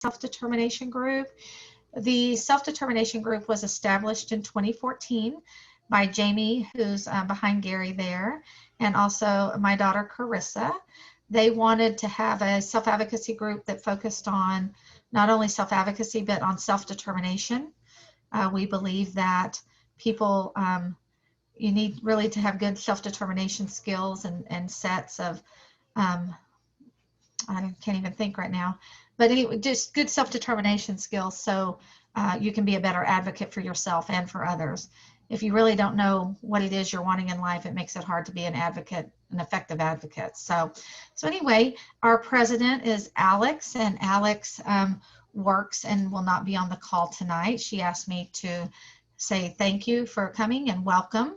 self-determination group. The self-determination group was established in 2014 by Jamie, who's behind Gary there, and also my daughter Carissa. They wanted to have a self-advocacy group that focused on not only self-advocacy but on self-determination. We believe that people, you need really to have good self-determination skills and sets of, I can't even think right now, but anyway, just good self-determination skills so you can be a better advocate for yourself and for others. If you really don't know what it is you're wanting in life, it makes it hard to be an advocate, an effective advocate. So anyway, our president is Alex, and Alex works and will not be on the call tonight. She asked me to say thank you for coming and welcome,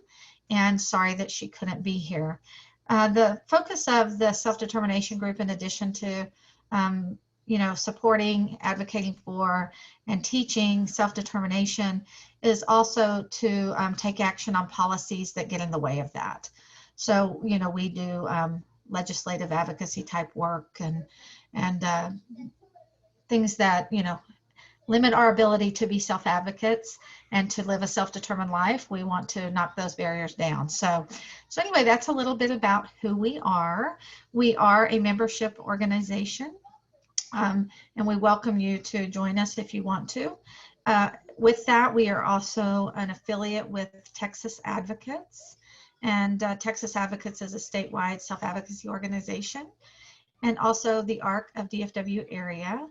and sorry that she couldn't be here. The focus of the self-determination group, in addition to supporting, advocating for, and teaching self-determination, is also to take action on policies that get in the way of that. So, we do legislative advocacy type work and things that, limit our ability to be self-advocates and to live a self-determined life. We want to knock those barriers down. So anyway, that's a little bit about who we are. We are a membership organization, and we welcome you to join us if you want to. With that, we are also an affiliate with Texas Advocates, and Texas Advocates is a statewide self-advocacy organization, and also the ARC of DFW area.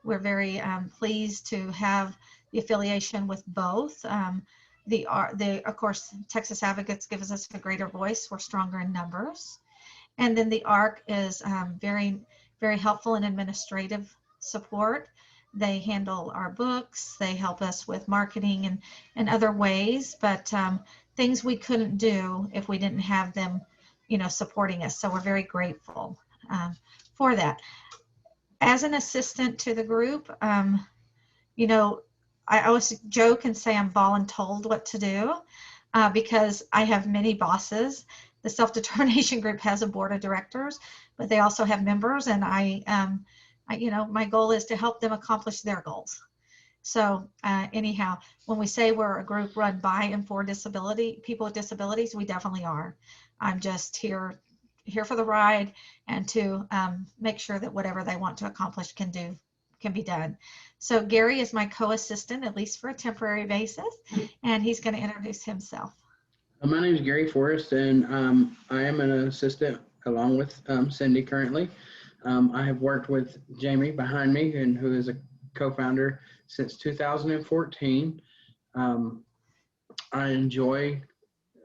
We're very pleased to have the affiliation with both. Of course, Texas Advocates gives us a greater voice. We're stronger in numbers. And then the ARC is very, very helpful in administrative support. They handle our books. They help us with marketing and other ways, but things we couldn't do if we didn't have them, supporting us. So we're very grateful for that. As an assistant to the group, I always joke and say I'm voluntold what to do because I have many bosses. The self-determination group has a board of directors, but they also have members, and my goal is to help them accomplish their goals. So anyhow, when we say we're a group run by and for people with disabilities, we definitely are. I'm just here for the ride and to make sure that whatever they want to accomplish can be done. So Gary is my co-assistant, at least for a temporary basis, and he's going to introduce himself. My name is Gary Forrest, and I am an assistant along with Cindy currently. I have worked with Jamie behind me, and who is a co-founder since 2014. I enjoy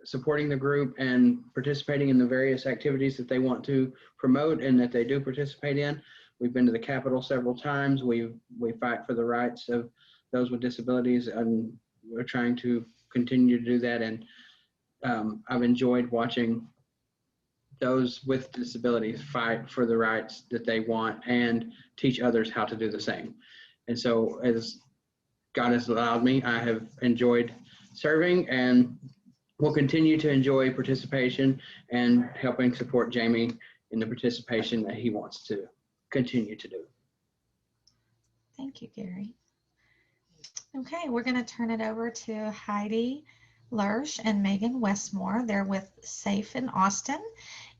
supporting the group and participating in the various activities that they want to promote and that they do participate in. We've been to the Capitol several times. We fight for the rights of those with disabilities, and we're trying to continue to do that. And I've enjoyed watching those with disabilities fight for the rights that they want and teach others how to do the same. And so as God has allowed me, I have enjoyed serving and will continue to enjoy participation and helping support Jamie in the participation that he wants to continue to do. Thank you, Gary. Okay, we're going to turn it over to Heidi Lersch and Megan Westmore. They're with SAFE in Austin,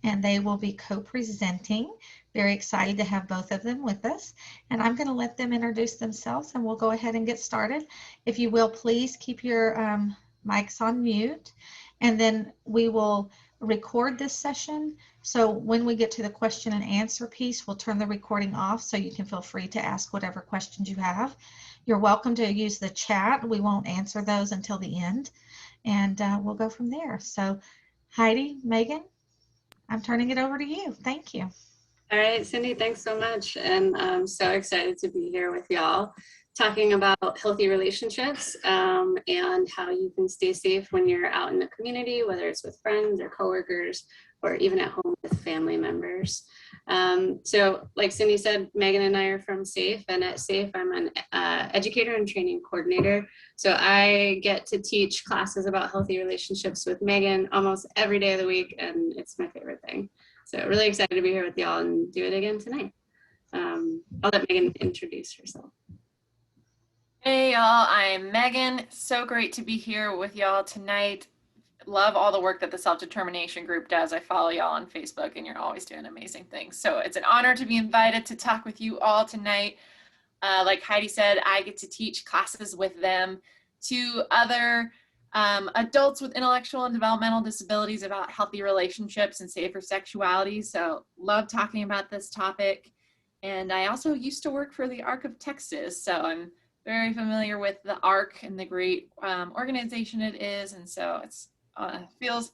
and they will be co-presenting. Very excited to have both of them with us. And I'm going to let them introduce themselves, and we'll go ahead and get started. If you will, please keep your mics on mute, and then we will record this session. So when we get to the question and answer piece, we'll turn the recording off so you can feel free to ask whatever questions you have. You're welcome to use the chat. We won't answer those until the end, and we'll go from there. So Heidi, Megan, I'm turning it over to you. Thank you. All right, Cindy, thanks so much. And I'm so excited to be here with y'all talking about healthy relationships and how you can stay safe when you're out in the community, whether it's with friends or coworkers or even at home with family members. So like Cindy said, Megan and I are from SAFE, and at SAFE I'm an educator and training coordinator. So I get to teach classes about healthy relationships with Megan almost every day of the week, and it's my favorite thing. So really excited to be here with y'all and do it again tonight. I'll let Megan introduce herself. Hey y'all, I'm Megan. So great to be here with y'all tonight. Love all the work that the Self-Determination group does. I follow y'all on Facebook and you're always doing amazing things. So it's an honor to be invited to talk with you all tonight. Like Heidi said, I get to teach classes with them to other adults with intellectual and developmental disabilities about healthy relationships and safer sexuality. So love talking about this topic. And I also used to work for the Arc of Texas. So I'm very familiar with the ARC and the great organization it is, and so it's feels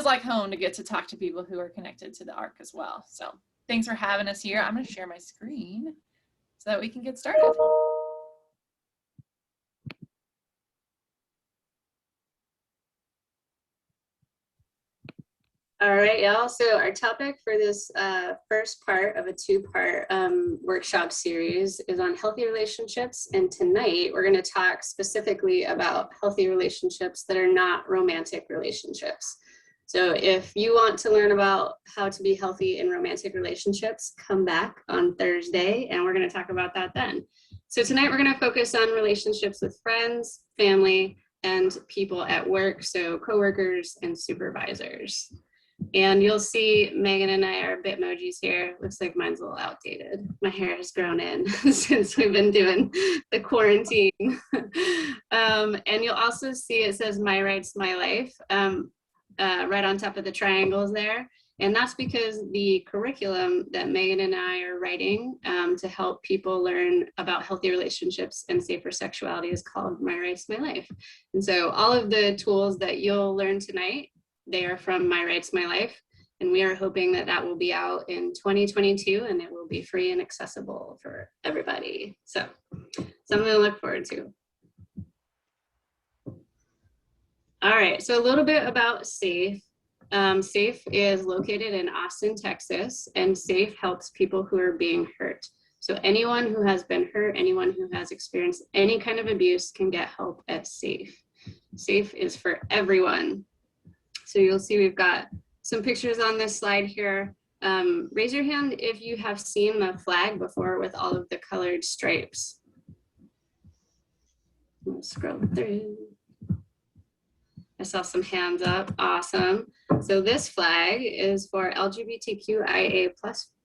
like home to get to talk to people who are connected to the ARC as well. So thanks for having us here. I'm going to share my screen so that we can get started. All right, y'all. So our topic for this first part of a two-part workshop series is on healthy relationships. And tonight we're going to talk specifically about healthy relationships that are not romantic relationships. So if you want to learn about how to be healthy in romantic relationships, come back on Thursday and we're going to talk about that then. So tonight we're going to focus on relationships with friends, family, and people at work. So coworkers and supervisors. And you'll see Megan and I are Bitmojis here. Looks like mine's a little outdated. My hair has grown in since we've been doing the quarantine. And you'll also see it says My Rights, My Life right on top of the triangles there. And that's because the curriculum that Megan and I are writing to help people learn about healthy relationships and safer sexuality is called My Rights, My Life. And so all of the tools that you'll learn tonight, they are from My Rights, My Life, and we are hoping that that will be out in 2022 and it will be free and accessible for everybody. So something to look forward to. All right, so a little bit about SAFE. SAFE is located in Austin, Texas, and SAFE helps people who are being hurt. So anyone who has been hurt, anyone who has experienced any kind of abuse can get help at SAFE. SAFE is for everyone. So you'll see we've got some pictures on this slide here. Raise your hand if you have seen the flag before with all of the colored stripes. We'll scroll through. I saw some hands up, awesome. So this flag is for LGBTQIA+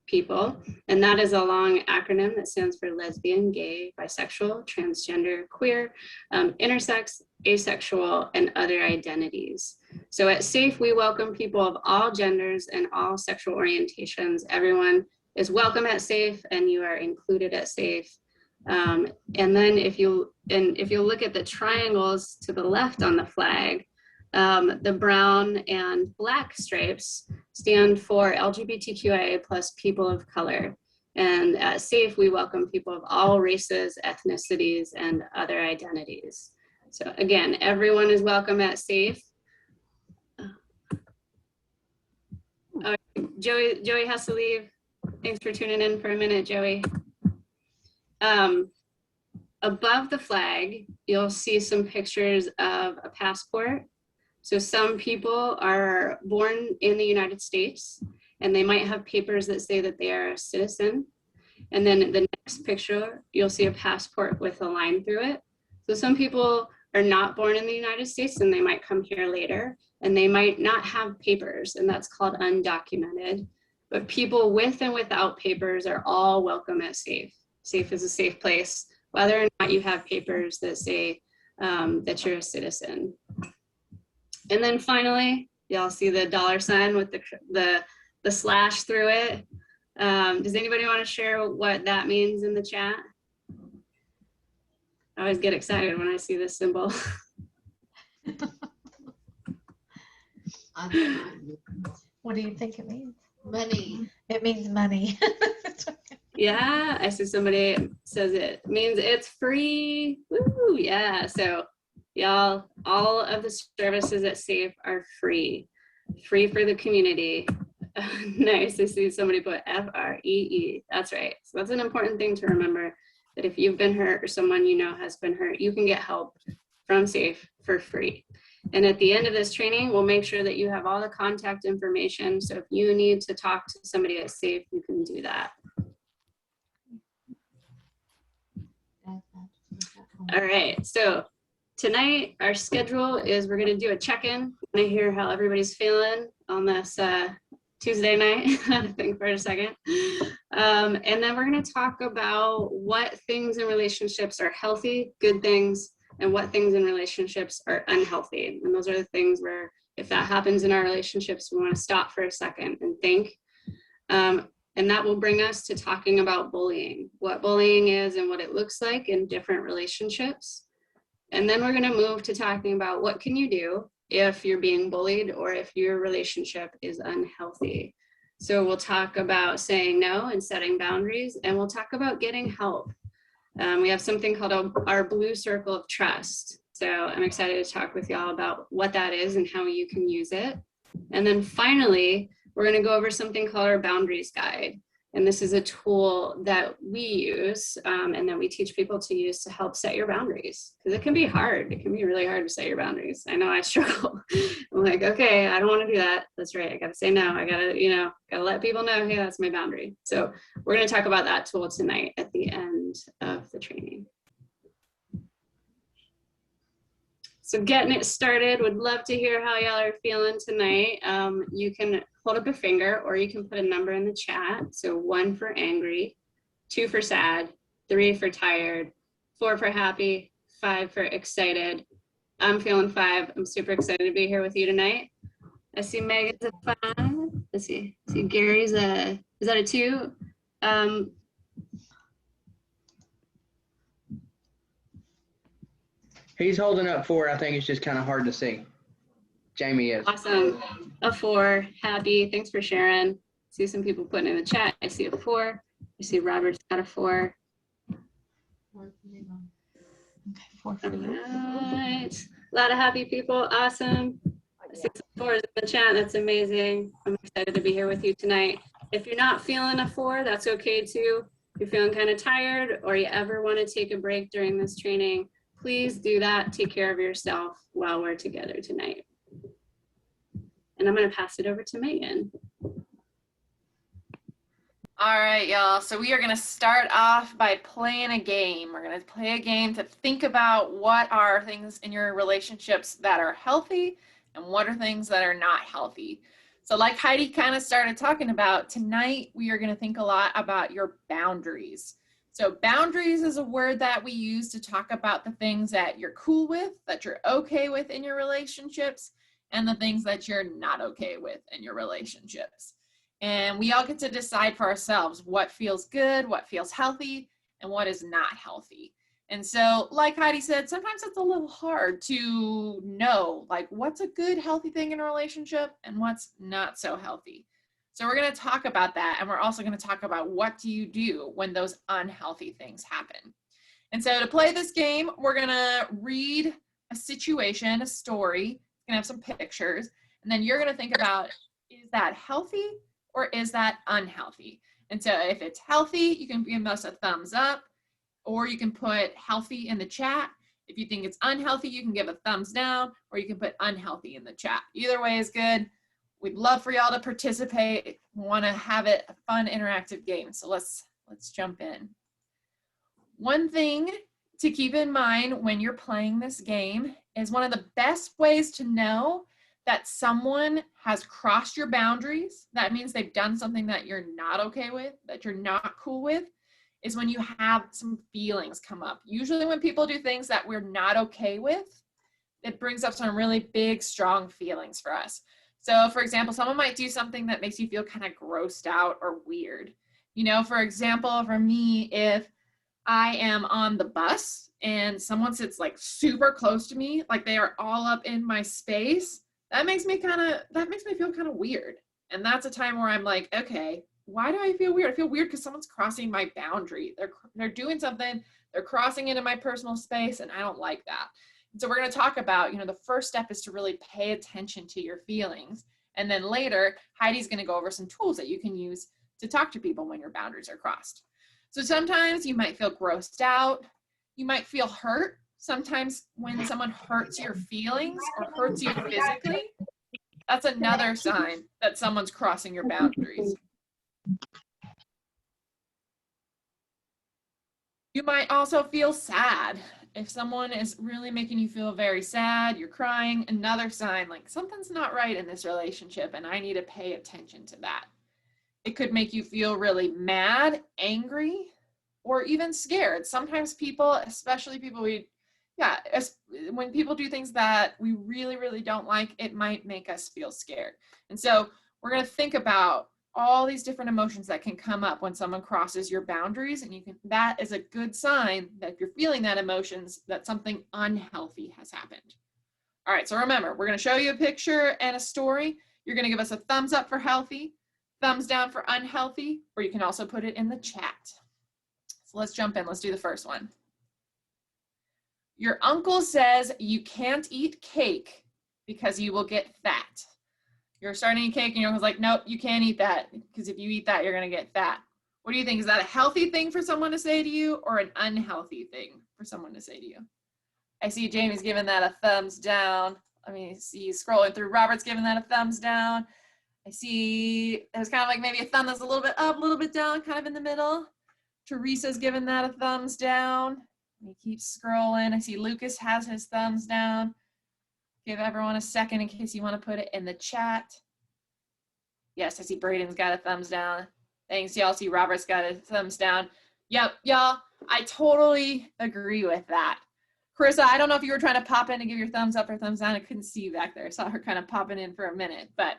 people, and that is a long acronym that stands for lesbian, gay, bisexual, transgender, queer, intersex, asexual, and other identities. So at SAFE, we welcome people of all genders and all sexual orientations. Everyone is welcome at SAFE and you are included at SAFE. And then if you look at the triangles to the left on the flag, the brown and black stripes stand for LGBTQIA+ people of color. And at SAFE, we welcome people of all races, ethnicities, and other identities. So again, everyone is welcome at SAFE. Joey has to leave. Thanks for tuning in for a minute, Joey. Above the flag, you'll see some pictures of a passport. So some people are born in the United States and they might have papers that say that they are a citizen. And then the next picture, you'll see a passport with a line through it. So some people are not born in the United States and they might come here later and they might not have papers, and that's called undocumented. But people with and without papers are all welcome at SAFE. SAFE is a safe place, whether or not you have papers that say that you're a citizen. And then finally, y'all see the $sign with the slash through it. Does anybody want to share what that means in the chat? I always get excited when I see this symbol. What do you think it means? Money. It means money. Yeah, I see somebody says it means it's free. Woo, yeah. So y'all, all of the services at SAFE are free for the community. Nice. I see somebody put FREE. That's right. So that's an important thing to remember, that if you've been hurt or someone you know has been hurt, you can get help from SAFE for free. And at the end of this training, we'll make sure that you have all the contact information. So if you need to talk to somebody at SAFE, you can do that. All right, so tonight our schedule is we're going to do a check-in. I hear how everybody's feeling on this Tuesday night. Think for a second. And then we're going to talk about what things in relationships are healthy, good things, and what things in relationships are unhealthy. And those are the things where if that happens in our relationships, we want to stop for a second and think. And that will bring us to talking about bullying, what bullying is and what it looks like in different relationships. And then we're going to move to talking about what can you do if you're being bullied or if your relationship is unhealthy. So we'll talk about saying no and setting boundaries, and we'll talk about getting help. We have something called our blue circle of trust. So I'm excited to talk with y'all about what that is and how you can use it. And then finally, we're going to go over something called our boundaries guide. And this is a tool that we use and that we teach people to use to help set your boundaries. Because it can be hard. It can be really hard to set your boundaries. I know I struggle. I'm like, okay, I don't want to do that. That's right. I got to say no. I got to, got to let people know, hey, that's my boundary. So we're going to talk about that tool tonight at the end of the training. So getting it started, would love to hear how y'all are feeling tonight. You can hold up a finger or you can put a number in the chat. So 1 for angry, 2 for sad, 3 for tired, 4 for happy, 5 for excited. I'm feeling 5. I'm super excited to be here with you tonight. I see Megan's a 5. Let's see. See Gary's is that a 2? He's holding up 4. I think it's just kind of hard to see. Jamie is. Awesome. A 4. Happy. Thanks for sharing. See some people putting in the chat. I see a 4. I see Robert's got a 4. Okay, 4 for you. All right. A lot of happy people. Awesome. I see some 4s in the chat. That's amazing. I'm excited to be here with you tonight. If you're not feeling a 4, that's okay too. If you're feeling kind of tired or you ever want to take a break during this training, please do that. Take care of yourself while we're together tonight. And I'm going to pass it over to Megan. All right, y'all. So we are going to start off by playing a game. We're going to play a game to think about what are things in your relationships that are healthy and what are things that are not healthy. So like Heidi kind of started talking about, tonight we are going to think a lot about your boundaries. So boundaries is a word that we use to talk about the things that you're cool with, that you're okay with in your relationships, and the things that you're not okay with in your relationships. And we all get to decide for ourselves what feels good, what feels healthy, and what is not healthy. And so, like Heidi said, sometimes it's a little hard to know, like, what's a good, healthy thing in a relationship and what's not so healthy. So we're going to talk about that, and we're also going to talk about what do you do when those unhealthy things happen. And so to play this game, we're going to read a situation, a story. It's going to have some pictures, and then you're going to think about, is that healthy or is that unhealthy? And so if it's healthy, you can give us a thumbs up, or you can put healthy in the chat. If you think it's unhealthy, you can give a thumbs down, or you can put unhealthy in the chat. Either way is good. We'd love for y'all to participate. We want to have it a fun, interactive game. So let's jump in. One thing to keep in mind when you're playing this game is one of the best ways to know that someone has crossed your boundaries. That means they've done something that you're not okay with, that you're not cool with, is when you have some feelings come up. Usually when people do things that we're not okay with, it brings up some really big, strong feelings for us. So for example, someone might do something that makes you feel kind of grossed out or weird. You know, for example, for me, if I am on the bus and someone sits like super close to me, like they are all up in my space, that makes me feel kind of weird. And that's a time where I'm like, okay, why do I feel weird? I feel weird because someone's crossing my boundary. They're doing something, they're crossing into my personal space, and I don't like that. So we're going to talk about, the first step is to really pay attention to your feelings. And then later, Heidi's going to go over some tools that you can use to talk to people when your boundaries are crossed. So sometimes you might feel grossed out. You might feel hurt. Sometimes when someone hurts your feelings or hurts you physically, that's another sign that someone's crossing your boundaries. You might also feel sad. If someone is really making you feel very sad, you're crying, another sign like something's not right in this relationship and I need to pay attention to that. It could make you feel really mad, angry, or even scared. Sometimes people, especially people when people do things that we really, really don't like, it might make us feel scared. And so we're going to think about all these different emotions that can come up when someone crosses your boundaries, and that is a good sign that if you're feeling that emotions, that something unhealthy has happened. All right, so remember, we're going to show you a picture and a story. You're going to give us a thumbs up for healthy, thumbs down for unhealthy, or you can also put it in the chat. So let's jump in. Let's do the first one. Your uncle says you can't eat cake because you will get fat. You're starting to eat cake and your uncle's like, nope, you can't eat that because if you eat that, you're going to get fat. What do you think? Is that a healthy thing for someone to say to you or an unhealthy thing for someone to say to you? I see Jamie's giving that a thumbs down. Let me see, scrolling through. Robert's giving that a thumbs down. I see there's kind of like maybe a thumb that's a little bit up, a little bit down, kind of in the middle. Teresa's giving that a thumbs down. Let me keep scrolling. I see Lucas has his thumbs down. Give everyone a second in case you want to put it in the chat. Yes, I see Braden's got a thumbs down. Thanks, y'all. See Robert's got a thumbs down. Yep, y'all, I totally agree with that. Carissa, I don't know if you were trying to pop in and give your thumbs up or thumbs down. I couldn't see you back there. I saw her kind of popping in for a minute, but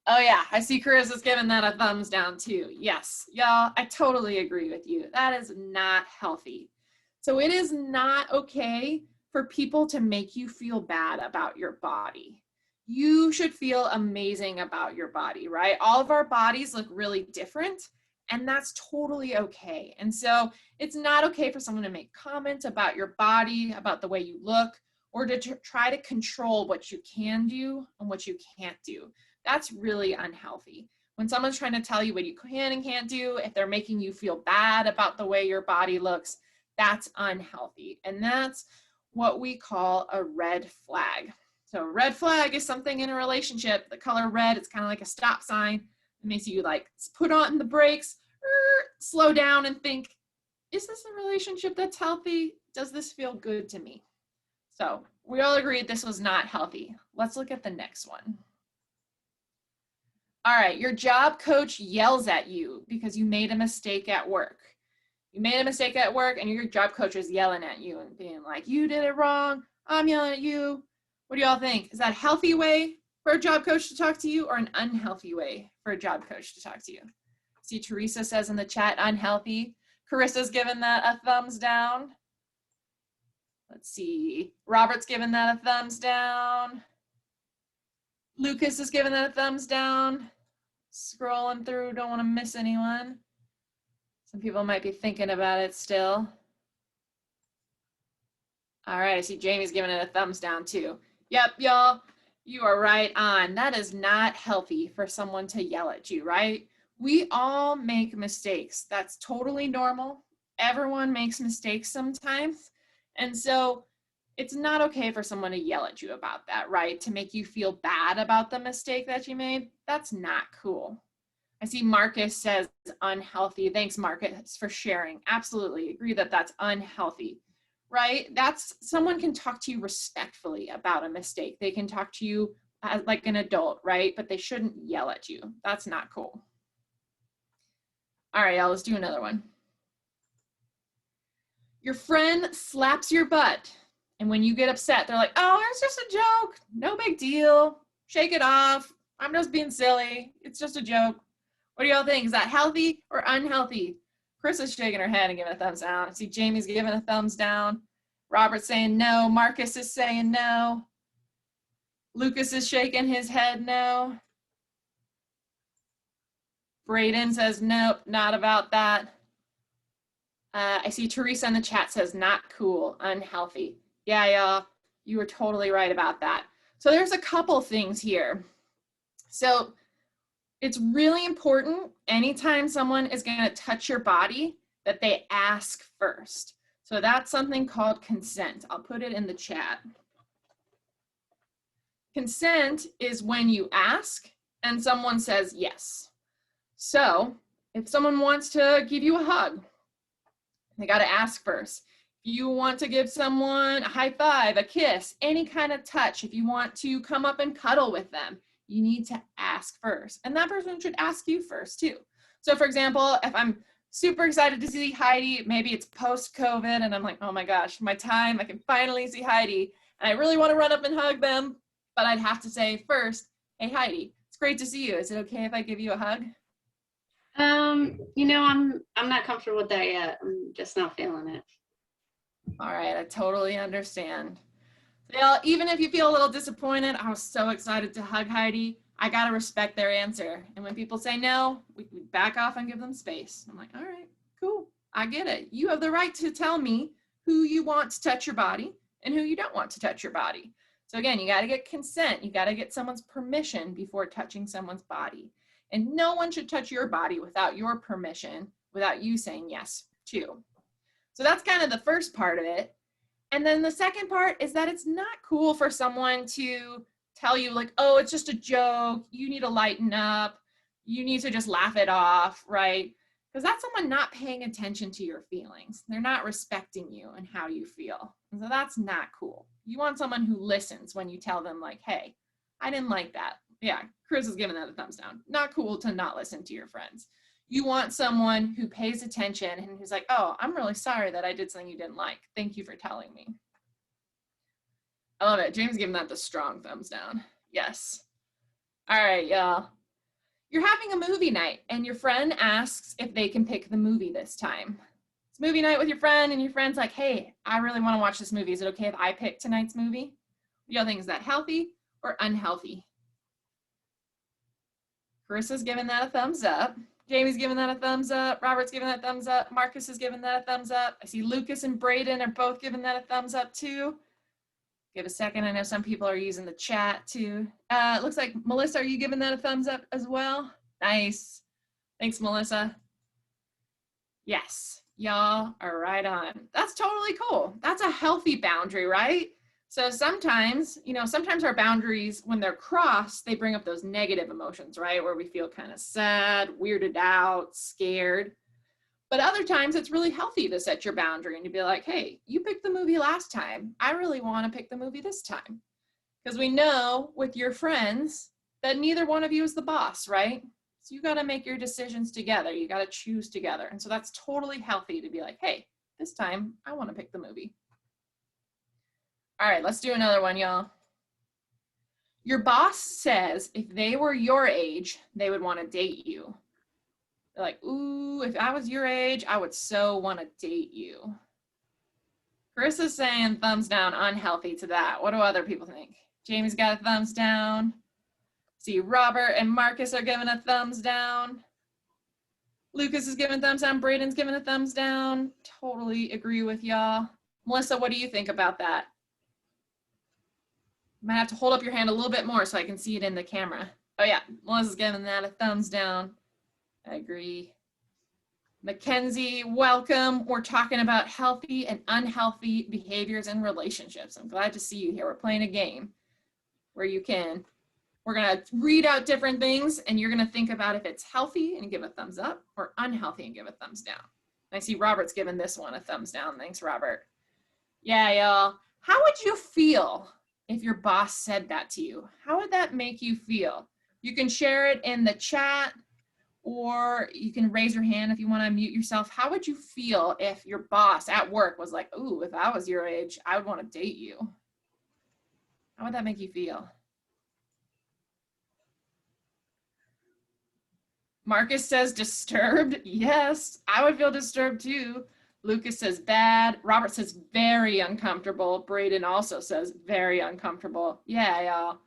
oh yeah, I see Carissa's giving that a thumbs down too. Yes, y'all, I totally agree with you. That is not healthy. So it is not okay for people to make you feel bad about your body. You should feel amazing about your body, right? All of our bodies look really different, and that's totally okay. And so it's not okay for someone to make comments about your body, about the way you look, or to try to control what you can do and what you can't do. That's really unhealthy. When someone's trying to tell you what you can and can't do, if they're making you feel bad about the way your body looks, that's unhealthy. And that's what we call a red flag. So a red flag is something in a relationship, the color red, it's kind of like a stop sign. It makes you like put on the brakes, slow down and think, is this a relationship that's healthy? Does this feel good to me? So we all agreed this was not healthy. Let's look at the next one. All right, your job coach yells at you because you made a mistake at work. You made a mistake at work and your job coach is yelling at you and being like, you did it wrong, I'm yelling at you. What do y'all think? Is that a healthy way for a job coach to talk to you or an unhealthy way for a job coach to talk to you? See, Teresa says in the chat, unhealthy. Carissa's given that a thumbs down. Let's see, Robert's given that a thumbs down. Lucas is giving that a thumbs down. Scrolling through, don't want to miss anyone. Some people might be thinking about it still. All right, I see Jamie's giving it a thumbs down too. Yep, y'all, you are right on. That is not healthy for someone to yell at you, right? We all make mistakes. That's totally normal. Everyone makes mistakes sometimes. And so it's not okay for someone to yell at you about that, right? To make you feel bad about the mistake that you made. That's not cool. I see Marcus says unhealthy. Thanks, Marcus, for sharing. Absolutely agree that that's unhealthy, right? That's someone can talk to you respectfully about a mistake. They can talk to you as like an adult, right? But they shouldn't yell at you. That's not cool. All right, y'all, let's do another one. Your friend slaps your butt. And when you get upset, they're like, oh, it's just a joke. No big deal. Shake it off. I'm just being silly. It's just a joke. What do y'all think? Is that healthy or unhealthy? Chris is shaking her head and giving a thumbs down. I see Jamie's giving a thumbs down. Robert's saying no. Marcus is saying no. Lucas is shaking his head no. Braden says nope, not about that. I see Teresa in the chat says not cool, unhealthy. Yeah, y'all, you were totally right about that. So there's a couple things here. So it's really important anytime someone is going to touch your body that they ask first. So that's something called consent. I'll put it in the chat. Consent is when you ask and someone says yes. So if someone wants to give you a hug They got to ask first. If you want to give someone a high five, a kiss, any kind of touch, if you want to come up and cuddle with them, you need to ask first. And that person should ask you first too. So for example, if I'm super excited to see Heidi, maybe it's post-COVID and I'm like, oh my gosh, my time, I can finally see Heidi. And I really want to run up and hug them, but I'd have to say first, hey Heidi, it's great to see you. Is it okay if I give you a hug? You know, I'm not comfortable with that yet. I'm just not feeling it. All right, I totally understand. Well, even if you feel a little disappointed, I was so excited to hug Heidi. I got to respect their answer. And when people say no, we back off and give them space. I'm like, all right, cool. I get it. You have the right to tell me who you want to touch your body and who you don't want to touch your body. So again, you got to get consent. You got to get someone's permission before touching someone's body. And no one should touch your body without your permission, without you saying yes too. So that's kind of the first part of it. And then the second part is that it's not cool for someone to tell you like, oh, it's just a joke. You need to lighten up. You need to just laugh it off, right? Because that's someone not paying attention to your feelings. They're not respecting you and how you feel. And so that's not cool. You want someone who listens when you tell them like, hey, I didn't like that. Yeah, Chris is giving that a thumbs down. Not cool to not listen to your friends. You want someone who pays attention and who's like, oh, I'm really sorry that I did something you didn't like. Thank you for telling me. I love it. James giving that the strong thumbs down. Yes. All right, y'all. You're having a movie night and your friend asks if they can pick the movie this time. It's movie night with your friend and your friend's like, hey, I really want to watch this movie. Is it okay if I pick tonight's movie? What do y'all think? Is that healthy or unhealthy? Carissa's giving that a thumbs up. Jamie's giving that a thumbs up. Robert's giving that a thumbs up. Marcus is giving that a thumbs up. I see Lucas and Braden are both giving that a thumbs up too. Give a second. I know some people are using the chat too. It looks like Melissa, are you giving that a thumbs up as well? Nice. Thanks, Melissa. Yes, y'all are right on. That's totally cool. That's a healthy boundary, right? So sometimes, sometimes our boundaries, when they're crossed, they bring up those negative emotions, right? Where we feel kind of sad, weirded out, scared. But other times it's really healthy to set your boundary and to be like, hey, you picked the movie last time. I really want to pick the movie this time. Because we know with your friends that neither one of you is the boss, right? So you got to make your decisions together. You got to choose together. And so that's totally healthy to be like, hey, this time I want to pick the movie. All right, let's do another one, y'all. Your boss says if they were your age, they would want to date you. They're like, ooh, if I was your age, I would so want to date you. Carissa's saying thumbs down, unhealthy to that. What do other people think? Jamie's got a thumbs down. See, Robert and Marcus are giving a thumbs down. Lucas is giving a thumbs down. Braden's giving a thumbs down. Totally agree with y'all. Melissa, what do you think about that? You might have to hold up your hand a little bit more so I can see it in the camera. Oh yeah, Melissa's giving that a thumbs down. I agree. Mackenzie, welcome. We're talking about healthy and unhealthy behaviors in relationships. I'm glad to see you here. We're playing a game where we're going to read out different things and you're going to think about if it's healthy and give a thumbs up or unhealthy and give a thumbs down. I see Robert's giving this one a thumbs down. Thanks, Robert. Yeah, y'all. How would you feel if your boss said that to you? How would that make you feel? You can share it in the chat or you can raise your hand if you want to unmute yourself. How would you feel if your boss at work was like, ooh, if I was your age, I would want to date you? How would that make you feel? Marcus says disturbed. Yes, I would feel disturbed too. Lucas says bad. Robert says very uncomfortable. Braden also says very uncomfortable. Yeah, y'all.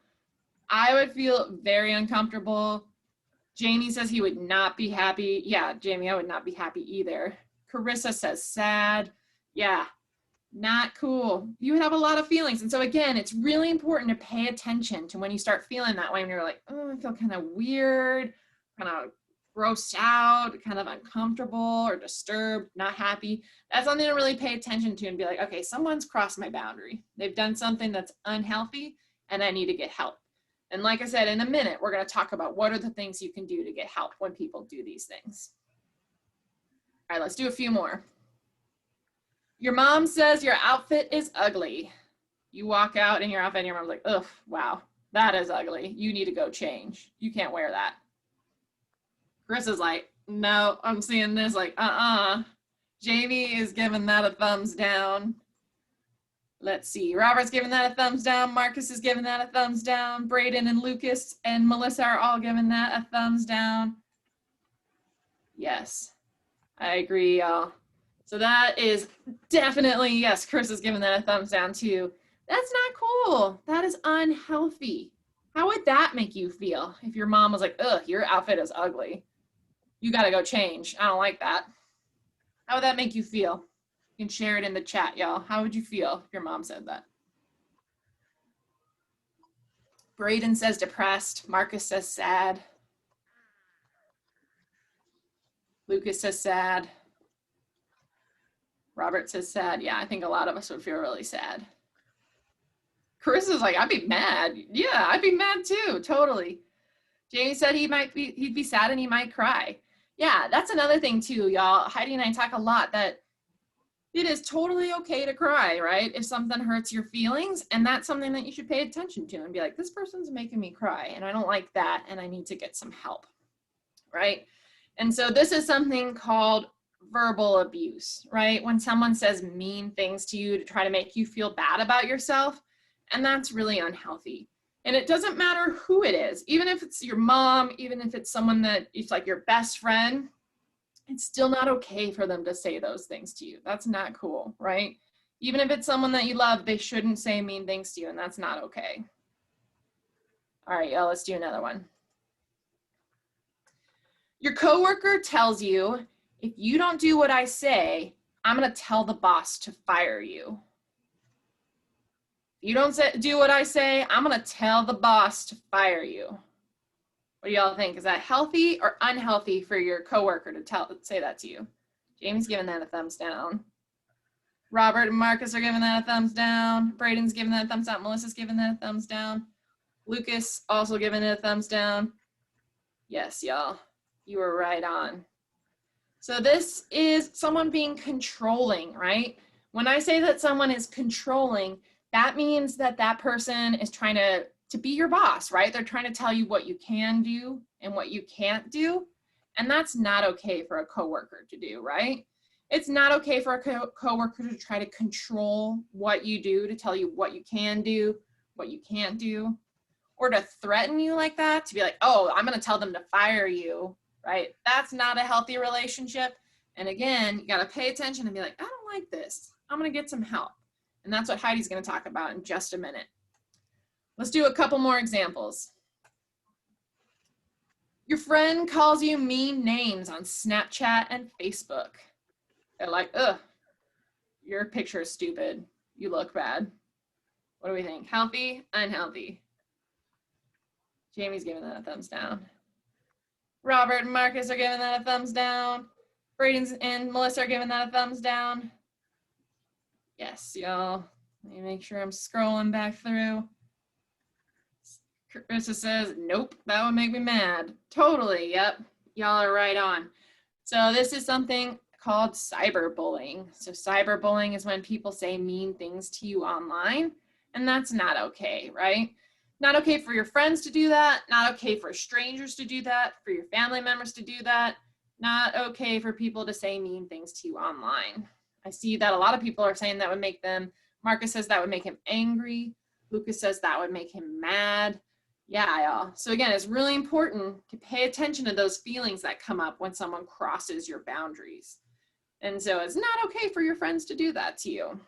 I would feel very uncomfortable. Jamie says he would not be happy. Yeah, Jamie, I would not be happy either. Carissa says sad. Yeah, not cool. You would have a lot of feelings. And so again, it's really important to pay attention to when you start feeling that way and you're like, oh, I feel kind of weird, kind of grossed out, kind of uncomfortable or disturbed, not happy. That's something to really pay attention to and be like, okay, someone's crossed my boundary. They've done something that's unhealthy and I need to get help. And like I said, in a minute, we're going to talk about what are the things you can do to get help when people do these things. All right, let's do a few more. Your mom says your outfit is ugly. You walk out in your outfit and your mom's like, ugh, wow, that is ugly. You need to go change. You can't wear that. Chris is like, no, I'm seeing this like, Jamie is giving that a thumbs down. Let's see. Robert's giving that a thumbs down. Marcus is giving that a thumbs down. Braden and Lucas and Melissa are all giving that a thumbs down. Yes, I agree, y'all. So that is definitely, yes, Chris is giving that a thumbs down too. That's not cool. That is unhealthy. How would that make you feel if your mom was like, ugh, your outfit is ugly. You got to go change. I don't like that. How would that make you feel? You can share it in the chat, y'all. How would you feel if your mom said that? Braden says depressed. Marcus says sad. Lucas says sad. Robert says sad. Yeah, I think a lot of us would feel really sad. Chris is like, I'd be mad. Yeah, I'd be mad too, totally. Jamie said he'd be sad and he might cry. Yeah, that's another thing too, y'all. Heidi and I talk a lot that it is totally okay to cry, right? If something hurts your feelings, and that's something that you should pay attention to and be like, this person's making me cry and I don't like that and I need to get some help, right? And so this is something called verbal abuse, right? When someone says mean things to you to try to make you feel bad about yourself, and that's really unhealthy. And it doesn't matter who it is, even if it's your mom, even if it's someone that is like your best friend, it's still not okay for them to say those things to you. That's not cool, right? Even if it's someone that you love, they shouldn't say mean things to you, and that's not okay. All right, y'all, let's do another one. Your coworker tells you, if you don't do what I say, I'm gonna tell the boss to fire you. If you don't do what I say, I'm gonna tell the boss to fire you. What do y'all think? Is that healthy or unhealthy for your coworker to say that to you? Jamie's giving that a thumbs down. Robert and Marcus are giving that a thumbs down. Braden's giving that a thumbs down. Melissa's giving that a thumbs down. Lucas also giving it a thumbs down. Yes, y'all, you were right on. So this is someone being controlling, right? When I say that someone is controlling, that means that that person is trying to be your boss, right? They're trying to tell you what you can do and what you can't do. And that's not okay for a coworker to do, right? It's not okay for a coworker to try to control what you do, to tell you what you can do, what you can't do, or to threaten you like that, to be like, oh, I'm gonna tell them to fire you, right? That's not a healthy relationship. And again, you gotta pay attention and be like, I don't like this. I'm gonna get some help. And that's what Heidi's gonna talk about in just a minute. Let's do a couple more examples. Your friend calls you mean names on Snapchat and Facebook. They're like, ugh, your picture is stupid. You look bad. What do we think? Healthy, unhealthy? Jamie's giving that a thumbs down. Robert and Marcus are giving that a thumbs down. Braden and Melissa are giving that a thumbs down. Yes, y'all. Let me make sure I'm scrolling back through. Carissa says, nope, that would make me mad. Totally, yep. Y'all are right on. So this is something called cyberbullying. So cyberbullying is when people say mean things to you online, and that's not okay, right? Not okay for your friends to do that, not okay for strangers to do that, for your family members to do that, not okay for people to say mean things to you online. I see that a lot of people are saying that would make them, Marcus says that would make him angry. Lucas says that would make him mad. Yeah, y'all. So again, it's really important to pay attention to those feelings that come up when someone crosses your boundaries. And so it's not okay for your friends to do that to you.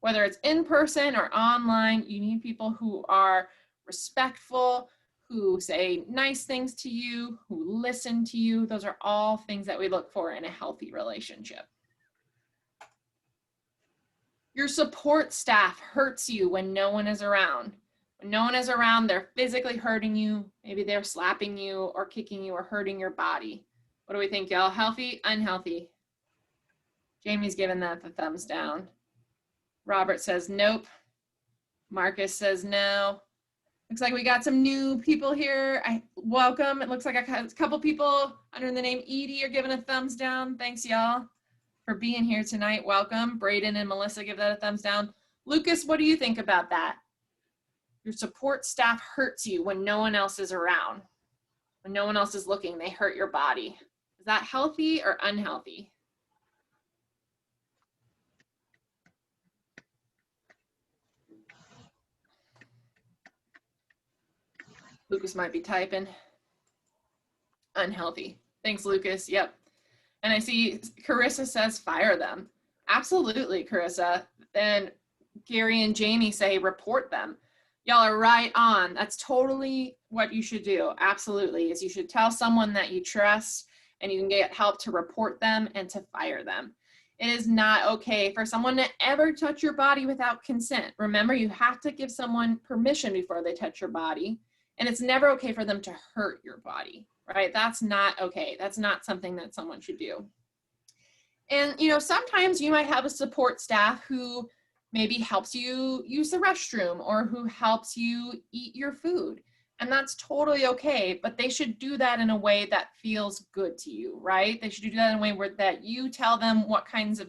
Whether it's in person or online, you need people who are respectful, who say nice things to you, who listen to you. Those are all things that we look for in a healthy relationship. Your support staff hurts you when no one is around. When no one is around, they're physically hurting you. Maybe they're slapping you or kicking you or hurting your body. What do we think, y'all? Healthy, unhealthy? Jamie's giving that the thumbs down. Robert says nope. Marcus says no. Looks like we got some new people here. Welcome. It looks like a couple people under the name Edie are giving a thumbs down. Thanks, y'all. for being here tonight. Welcome. Braden and Melissa, give that a thumbs down. Lucas, what do you think about that? Your support staff hurts you when no one else is around. When no one else is looking, they hurt your body. Is that healthy or unhealthy? Lucas might be typing. Unhealthy. Thanks, Lucas. Yep. And I see Carissa says fire them. Absolutely, Carissa. Then Gary and Jamie say report them. Y'all are right on. That's totally what you should do. Absolutely. Is you should tell someone that you trust and you can get help to report them and to fire them. It is not okay for someone to ever touch your body without consent. Remember, you have to give someone permission before they touch your body. And it's never okay for them to hurt your body, right? That's not okay. That's not something that someone should do. And, you know, sometimes you might have a support staff who maybe helps you use the restroom or who helps you eat your food. And that's totally okay, but they should do that in a way that feels good to you, right? They should do that in a way where that you tell them what kinds of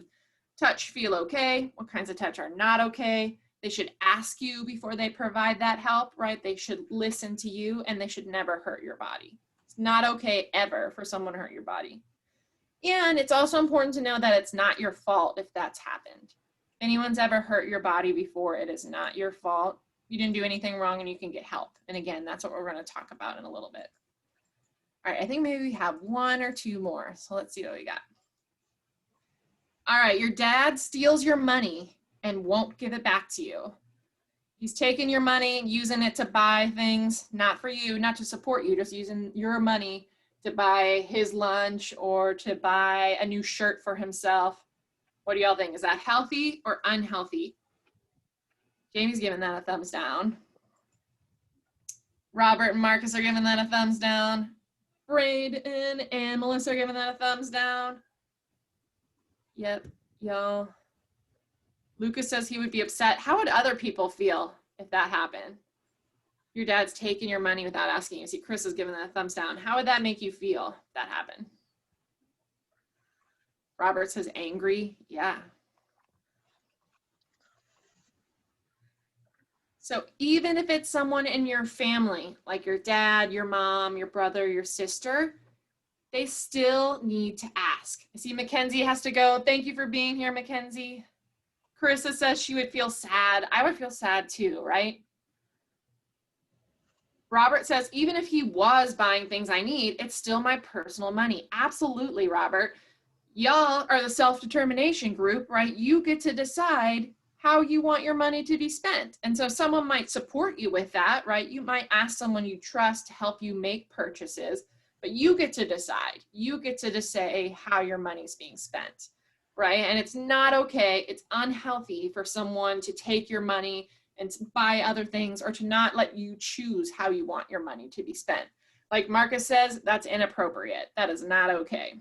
touch feel okay, what kinds of touch are not okay. They should ask you before they provide that help, right? They should listen to you and they should never hurt your body. It's not okay ever for someone to hurt your body. And it's also important to know that it's not your fault if that's happened. If anyone's ever hurt your body before, it is not your fault. You didn't do anything wrong and you can get help. And again, that's what we're going to talk about in a little bit. All right, I think maybe we have one or two more. So let's see what we got. All right, your dad steals your money and won't give it back to you. He's taking your money, using it to buy things, not for you, not to support you, just using your money to buy his lunch or to buy a new shirt for himself. What do y'all think? Is that healthy or unhealthy? Jamie's giving that a thumbs down. Robert and Marcus are giving that a thumbs down. Braden and Melissa are giving that a thumbs down. Yep, y'all. Lucas says he would be upset. How would other people feel if that happened? Your dad's taking your money without asking you. See, Chris is giving that a thumbs down. How would that make you feel if that happened? Robert says angry. Yeah. So even if it's someone in your family, like your dad, your mom, your brother, your sister, they still need to ask. I see Mackenzie has to go. Thank you for being here, Mackenzie. Carissa says she would feel sad. I would feel sad too, right? Robert says, even if he was buying things I need, it's still my personal money. Absolutely, Robert. Y'all are the self-determination group, right? You get to decide how you want your money to be spent. And so someone might support you with that, right? You might ask someone you trust to help you make purchases, but you get to decide. You get to say how your money's being spent, right? And it's not okay, it's unhealthy for someone to take your money and to buy other things or to not let you choose how you want your money to be spent. Like Marcus says, that's inappropriate. That is not okay.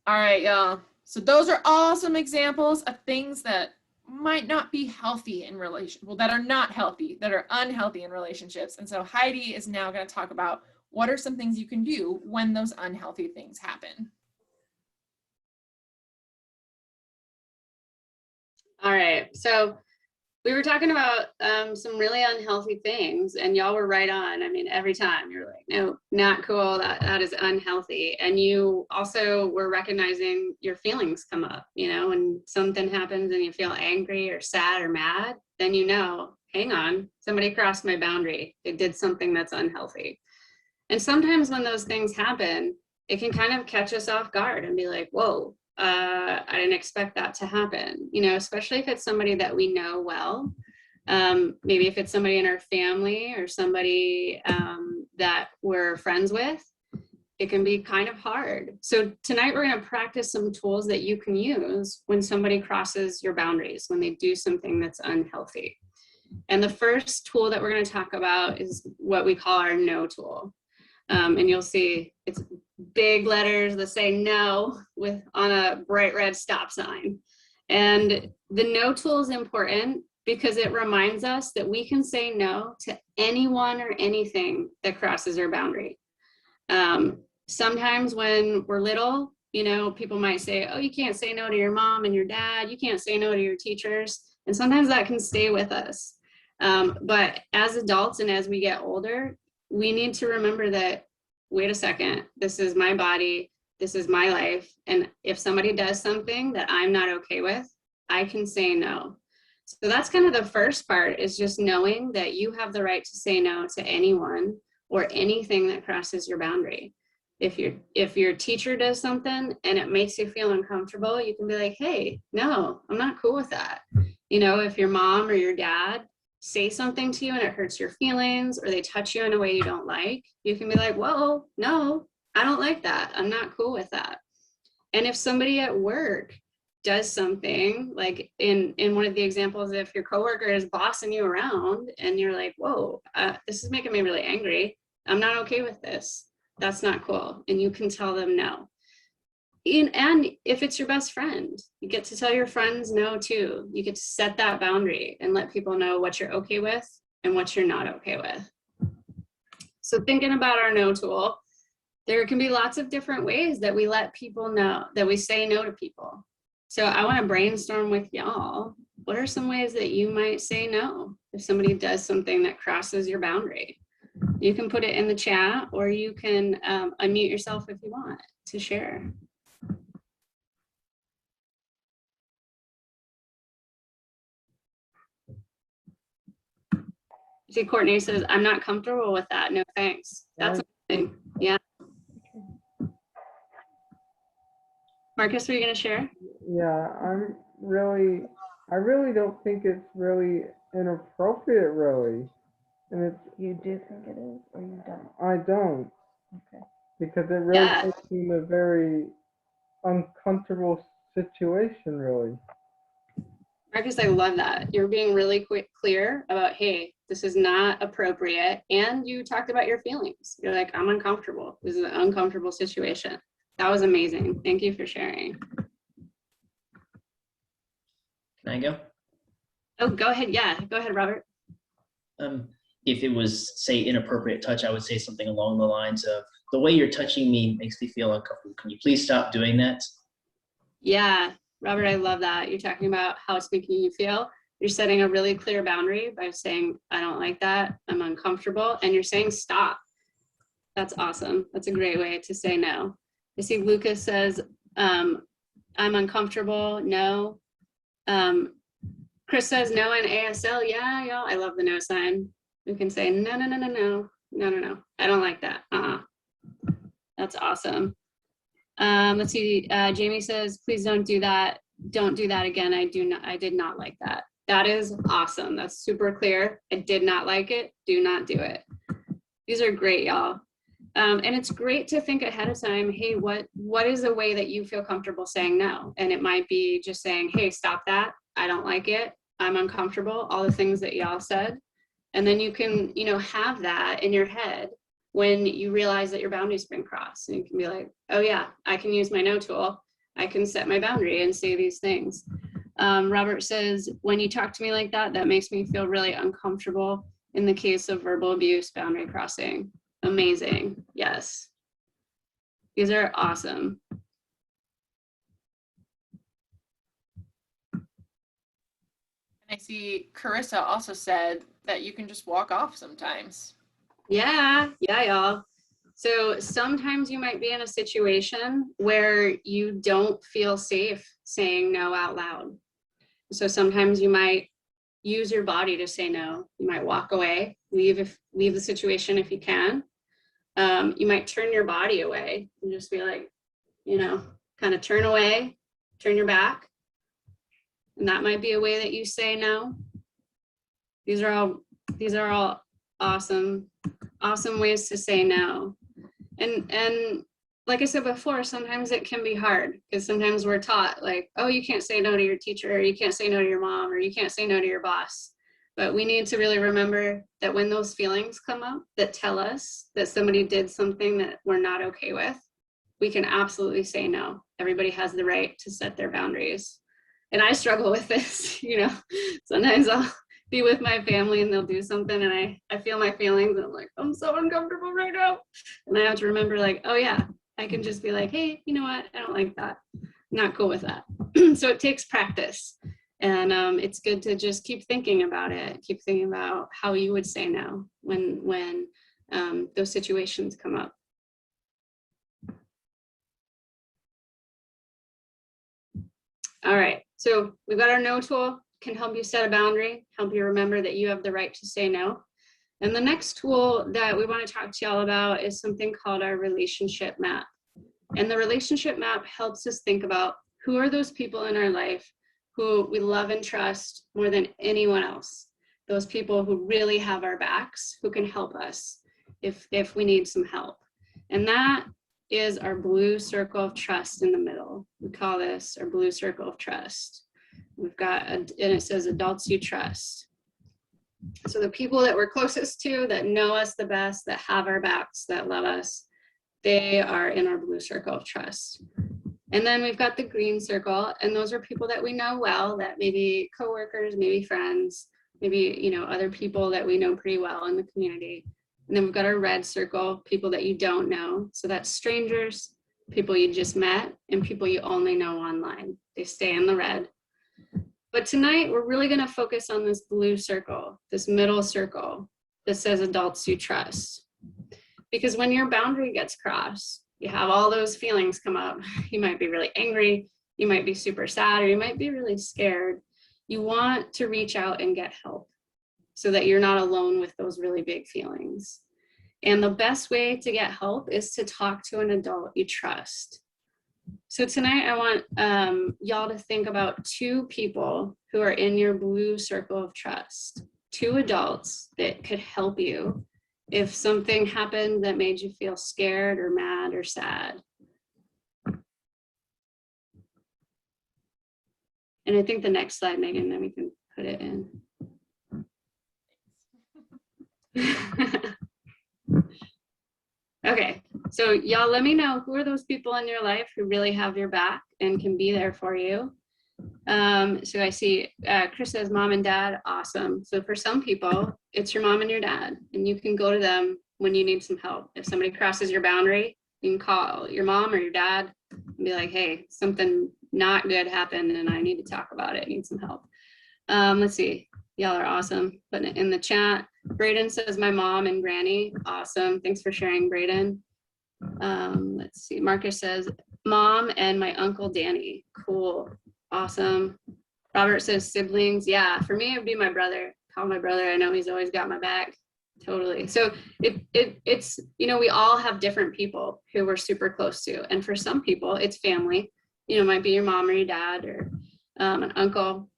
All right, y'all. So those are all some examples of things that might not be healthy in that are not healthy, that are unhealthy in relationships. And so Heidi is now going to talk about what are some things you can do when those unhealthy things happen. All right, so we were talking about some really unhealthy things, and y'all were right on. I mean, every time you're like, no, not cool, that is unhealthy. And you also were recognizing your feelings come up, you know, when something happens and you feel angry or sad or mad, then you know, hang on, somebody crossed my boundary. They did something that's unhealthy. And sometimes when those things happen, it can kind of catch us off guard and be like, whoa, I didn't expect that to happen, you know, especially if it's somebody that we know well. Maybe if it's somebody in our family or somebody that we're friends with, it can be kind of hard. So tonight we're going to practice some tools that you can use when somebody crosses your boundaries, when they do something that's unhealthy. And the first tool that we're going to talk about is what we call our no tool. And you'll see it's big letters that say no on a bright red stop sign. And the no tool is important because it reminds us that we can say no to anyone or anything that crosses our boundary. Sometimes when we're little, you know, people might say, oh, you can't say no to your mom and your dad. You can't say no to your teachers. And sometimes that can stay with us. But as adults and as we get older, we need to remember that, wait a second, this is my body, this is my life. And if somebody does something that I'm not okay with, I can say no. So that's kind of the first part, is just knowing that you have the right to say no to anyone or anything that crosses your boundary. If your teacher does something and it makes you feel uncomfortable, you can be like, hey, no, I'm not cool with that. You know, if your mom or your dad say something to you and it hurts your feelings, or they touch you in a way you don't like, you can be like, whoa, no, I don't like that. I'm not cool with that. And if somebody at work does something, like in one of the examples, if your coworker is bossing you around and you're like, whoa, this is making me really angry, I'm not okay with this. That's not cool. And you can tell them no. And if it's your best friend, you get to tell your friends no too. You get to set that boundary and let people know what you're okay with and what you're not okay with. So thinking about our no tool, there can be lots of different ways that we let people know, that we say no to people. So I want to brainstorm with y'all. What are some ways that you might say no if somebody does something that crosses your boundary? You can put it in the chat, or you can unmute yourself if you want to share. See, Courtney says, I'm not comfortable with that. No, thanks. That's amazing. Yeah. Marcus, were you going to share? Yeah, I really don't think it's really inappropriate, really. And it's, You do think it is, or you don't? I don't, Okay. because it really Yeah. puts me in a very uncomfortable situation, really. Marcus, I love that. You're being really clear about, hey, this is not appropriate. And you talked about your feelings. You're like, I'm uncomfortable. This is an uncomfortable situation. That was amazing. Thank you for sharing. Can I go? Oh, go ahead. Yeah, go ahead, Robert. If it was, say, inappropriate touch, I would say something along the lines of, the way you're touching me makes me feel uncomfortable. Can you please stop doing that? Yeah, Robert, I love that. You're talking about how it's making you feel. You're setting a really clear boundary by saying, I don't like that. I'm uncomfortable. And you're saying stop. That's awesome. That's a great way to say no. I see Lucas says, I'm uncomfortable. No. Chris says no in ASL. Yeah, y'all. I love the no sign. We can say no, no, no, no, no, no, no, no. I don't like that. That's awesome. Let's see. Jamie says, please don't do that. Don't do that again. I did not like that. That is awesome. That's super clear. I did not like it. Do not do it. These are great, y'all. And it's great to think ahead of time, hey, what is a way that you feel comfortable saying no? And it might be just saying, hey, stop that. I don't like it. I'm uncomfortable. All the things that y'all said. And then you can, have that in your head when you realize that your boundary's been crossed. And you can be like, oh yeah, I can use my no tool. I can set my boundary and say these things. Robert says, when you talk to me like that, that makes me feel really uncomfortable in the case of verbal abuse, boundary crossing. Amazing. Yes. These are awesome. I see Carissa also said that you can just walk off sometimes. Yeah, y'all. So sometimes you might be in a situation where you don't feel safe saying no out loud. So sometimes you might use your body to say no. You might walk away, leave the situation if you can. You might turn your body away and just be like, kind of turn away, turn your back. And that might be a way that you say no. These are all awesome ways to say no. And like I said before, sometimes it can be hard because sometimes we're taught like, oh, you can't say no to your teacher, or you can't say no to your mom, or you can't say no to your boss. But we need to really remember that when those feelings come up that tell us that somebody did something that we're not okay with, we can absolutely say no. Everybody has the right to set their boundaries. And I struggle with this, sometimes I'll be with my family and they'll do something and I feel my feelings and I'm like, I'm so uncomfortable right now. And I have to remember like, oh yeah, I can just be like, hey, you know what? I don't like that. Not cool with that. So it takes practice. And it's good to just keep thinking about it. Keep thinking about how you would say no when those situations come up. All right, so we've got our no tool, can help you set a boundary, help you remember that you have the right to say no. And the next tool that we want to talk to y'all about is something called our relationship map. And the relationship map helps us think about who are those people in our life who we love and trust more than anyone else. Those people who really have our backs, who can help us if we need some help. And that is our blue circle of trust in the middle. We call this our blue circle of trust. We've got, and it says adults you trust. So the people that we're closest to, that know us the best, that have our backs, that love us, they are in our blue circle of trust. And then we've got the green circle, and those are people that we know well, that maybe coworkers, maybe friends, maybe, you know, other people that we know pretty well in the community. And then we've got our red circle, people that you don't know. So that's strangers, people you just met, and people you only know online. They stay in the red. But tonight, we're really going to focus on this blue circle, this middle circle that says adults you trust. Because when your boundary gets crossed, you have all those feelings come up. You might be really angry, you might be super sad, or you might be really scared. You want to reach out and get help so that you're not alone with those really big feelings. And the best way to get help is to talk to an adult you trust. So tonight I want y'all to think about two people who are in your blue circle of trust, two adults that could help you if something happened that made you feel scared or mad or sad. And I think the next slide, Megan, then we can put it in. Okay, so y'all let me know, who are those people in your life who really have your back and can be there for you? So I see Chris says mom and dad, awesome. So for some people, it's your mom and your dad, and you can go to them when you need some help. If somebody crosses your boundary, you can call your mom or your dad and be like, hey, something not good happened and I need to talk about it, I need some help. Let's see, y'all are awesome. Putting it in the chat. Braden says my mom and granny, awesome. Thanks for sharing, Braden. Let's see, Marcus says mom and my uncle Danny, cool. Awesome. Robert says siblings. Yeah, for me, it'd be my brother. Call my brother. I know he's always got my back. Totally. So it's, you know, we all have different people who we're super close to. And for some people, it's family. You know, it might be your mom or your dad or an uncle.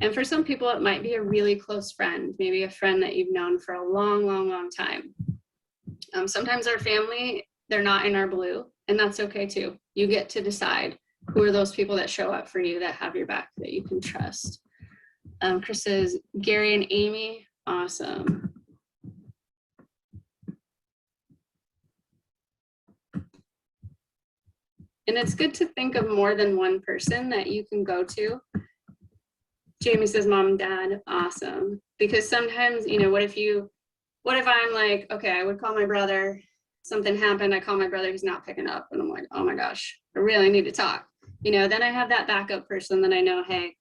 And for some people, it might be a really close friend, maybe a friend that you've known for a long, long, long time. Sometimes our family, they're not in our blue, and that's okay too. You get to decide who are those people that show up for you, that have your back, that you can trust. Chris says, Gary and Amy, awesome. And it's good to think of more than one person that you can go to. Jamie says, mom and dad, awesome. Because sometimes, you know, what if I'm like, okay, I would call my brother, something happened, I call my brother, he's not picking up, and I'm like, oh my gosh, I really need to talk. You know, then I have that backup person that I know, hey,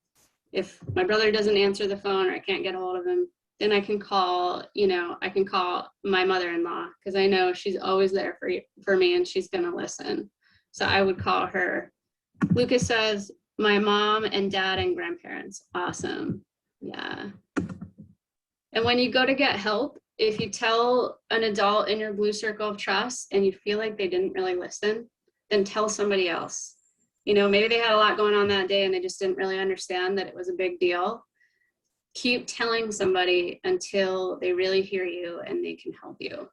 if my brother doesn't answer the phone or I can't get a hold of him, then I can call, you know, I can call my mother-in-law, because I know she's always there for me and she's gonna listen. So I would call her. Lucas says, my mom and dad and grandparents, awesome. Yeah. And when you go to get help, if you tell an adult in your blue circle of trust and you feel like they didn't really listen, then tell somebody else. You know, maybe they had a lot going on that day and they just didn't really understand that it was a big deal. Keep telling somebody until they really hear you and they can help you.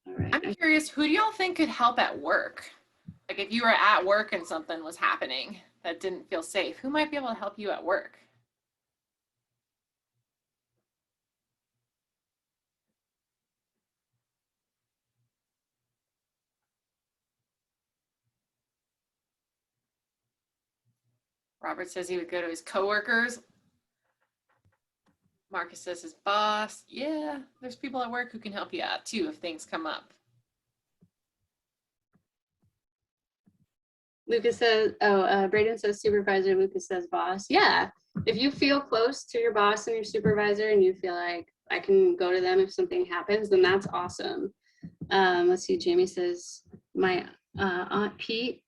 All right. I'm curious, who do y'all think could help at work? Like if you were at work and something was happening that didn't feel safe, who might be able to help you at work? Robert says he would go to his coworkers. Marcus says his boss. Yeah, there's people at work who can help you out too if things come up. Lucas says, Braden says supervisor, Lucas says boss. Yeah, if you feel close to your boss and your supervisor and you feel like I can go to them if something happens, then that's awesome. Let's see, Jamie says, my Aunt Pete,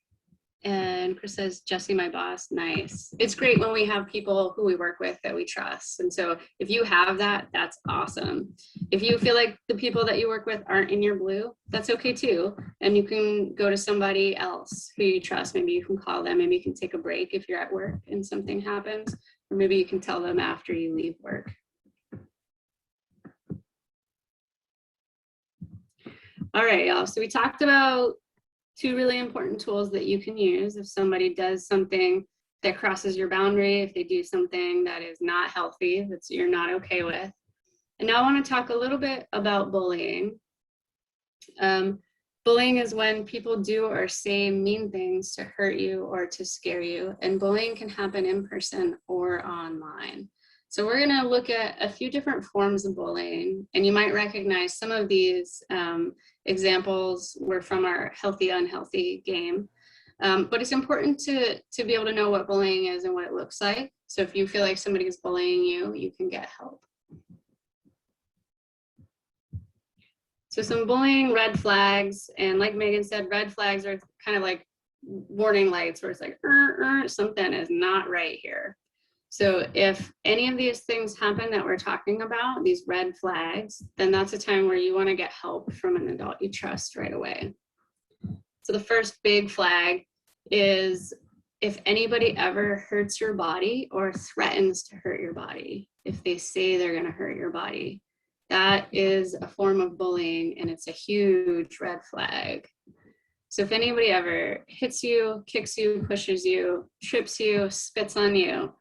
and Chris says, Jesse, my boss. Nice. It's great when we have people who we work with that we trust. And so if you have that, that's awesome. If you feel like the people that you work with aren't in your blue, that's okay too. And you can go to somebody else who you trust. Maybe you can call them, maybe you can take a break if you're at work and something happens, or maybe you can tell them after you leave work. All right, y'all. So we talked about 2 really important tools that you can use if somebody does something that crosses your boundary, if they do something that is not healthy, that you're not okay with. And now I want to talk a little bit about bullying. Bullying is when people do or say mean things to hurt you or to scare you. And bullying can happen in person or online. So we're going to look at a few different forms of bullying, and you might recognize some of these examples were from our healthy, unhealthy game. But it's important to be able to know what bullying is and what it looks like. So if you feel like somebody is bullying you, you can get help. So some bullying red flags, and like Megan said, red flags are kind of like warning lights where it's like, something is not right here. So if any of these things happen that we're talking about, these red flags, then that's a time where you want to get help from an adult you trust right away. So the first big flag is if anybody ever hurts your body or threatens to hurt your body, if they say they're going to hurt your body, that is a form of bullying, and it's a huge red flag. So if anybody ever hits you, kicks you, pushes you, trips you, spits on you,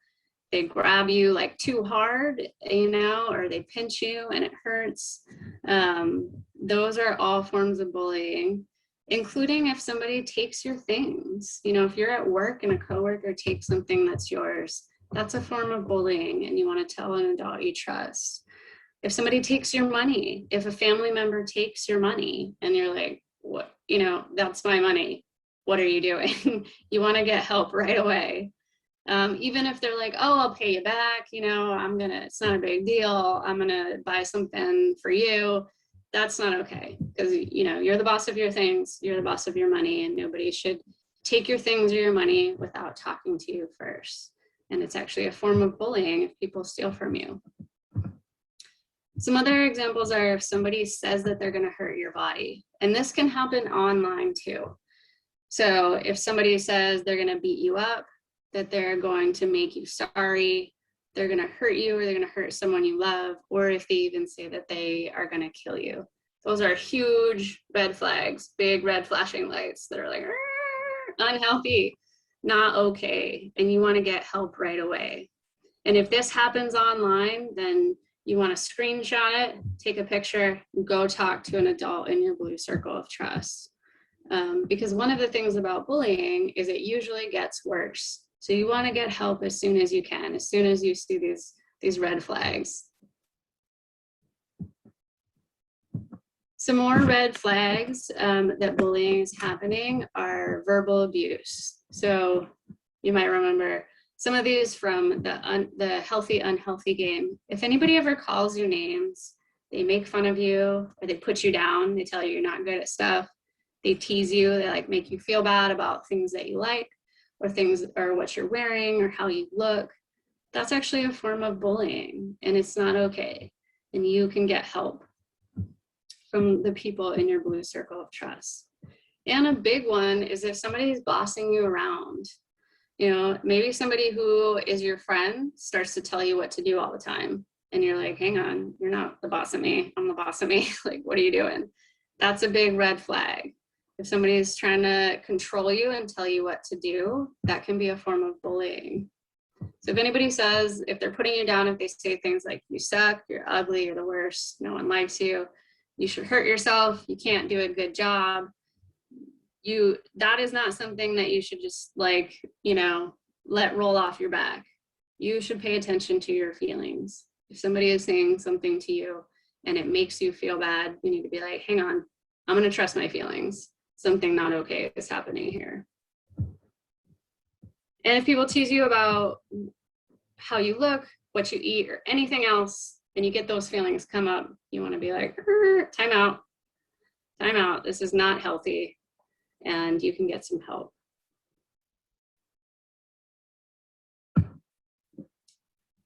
they grab you like too hard, you know, or they pinch you and it hurts. Those are all forms of bullying, including if somebody takes your things. You know, if you're at work and a coworker takes something that's yours, that's a form of bullying, and you want to tell an adult you trust. If somebody takes your money, if a family member takes your money and you're like, what, you know, that's my money, what are you doing? You want to get help right away. Even if they're like, oh, I'll pay you back, you know, it's not a big deal, I'm gonna buy something for you. That's not okay, because, you know, you're the boss of your things, you're the boss of your money, and nobody should take your things or your money without talking to you first. And it's actually a form of bullying if people steal from you. Some other examples are if somebody says that they're going to hurt your body, and this can happen online too. So if somebody says they're going to beat you up, that they're going to make you sorry, they're going to hurt you, or they're going to hurt someone you love, or if they even say that they are going to kill you. Those are huge red flags, big red flashing lights that are like, unhealthy, not okay, and you want to get help right away. And if this happens online, then you want to screenshot it, take a picture, go talk to an adult in your blue circle of trust. Because one of the things about bullying is it usually gets worse. So you want to get help as soon as you can, as soon as you see these red flags. Some more red flags that bullying is happening are verbal abuse. So you might remember some of these from the healthy, unhealthy game. If anybody ever calls you names, they make fun of you, or they put you down, they tell you you're not good at stuff, they tease you, they like make you feel bad about things that you like, or things, or what you're wearing, or how you look, that's actually a form of bullying, and it's not okay. And you can get help from the people in your blue circle of trust. And a big one is if somebody's bossing you around. You know, maybe somebody who is your friend starts to tell you what to do all the time. And you're like, hang on, you're not the boss of me, I'm the boss of me. Like, what are you doing? That's a big red flag. If somebody is trying to control you and tell you what to do, that can be a form of bullying. So if anybody says, if they're putting you down, if they say things like, you suck, you're ugly, you're the worst, no one likes you, you should hurt yourself, you can't do a good job, that is not something that you should just let roll off your back. You should pay attention to your feelings. If somebody is saying something to you and it makes you feel bad, you need to be like, hang on, I'm going to trust my feelings. Something not okay is happening here. And if people tease you about how you look, what you eat, or anything else, and you get those feelings come up, you want to be like, time out, time out. This is not healthy, and you can get some help.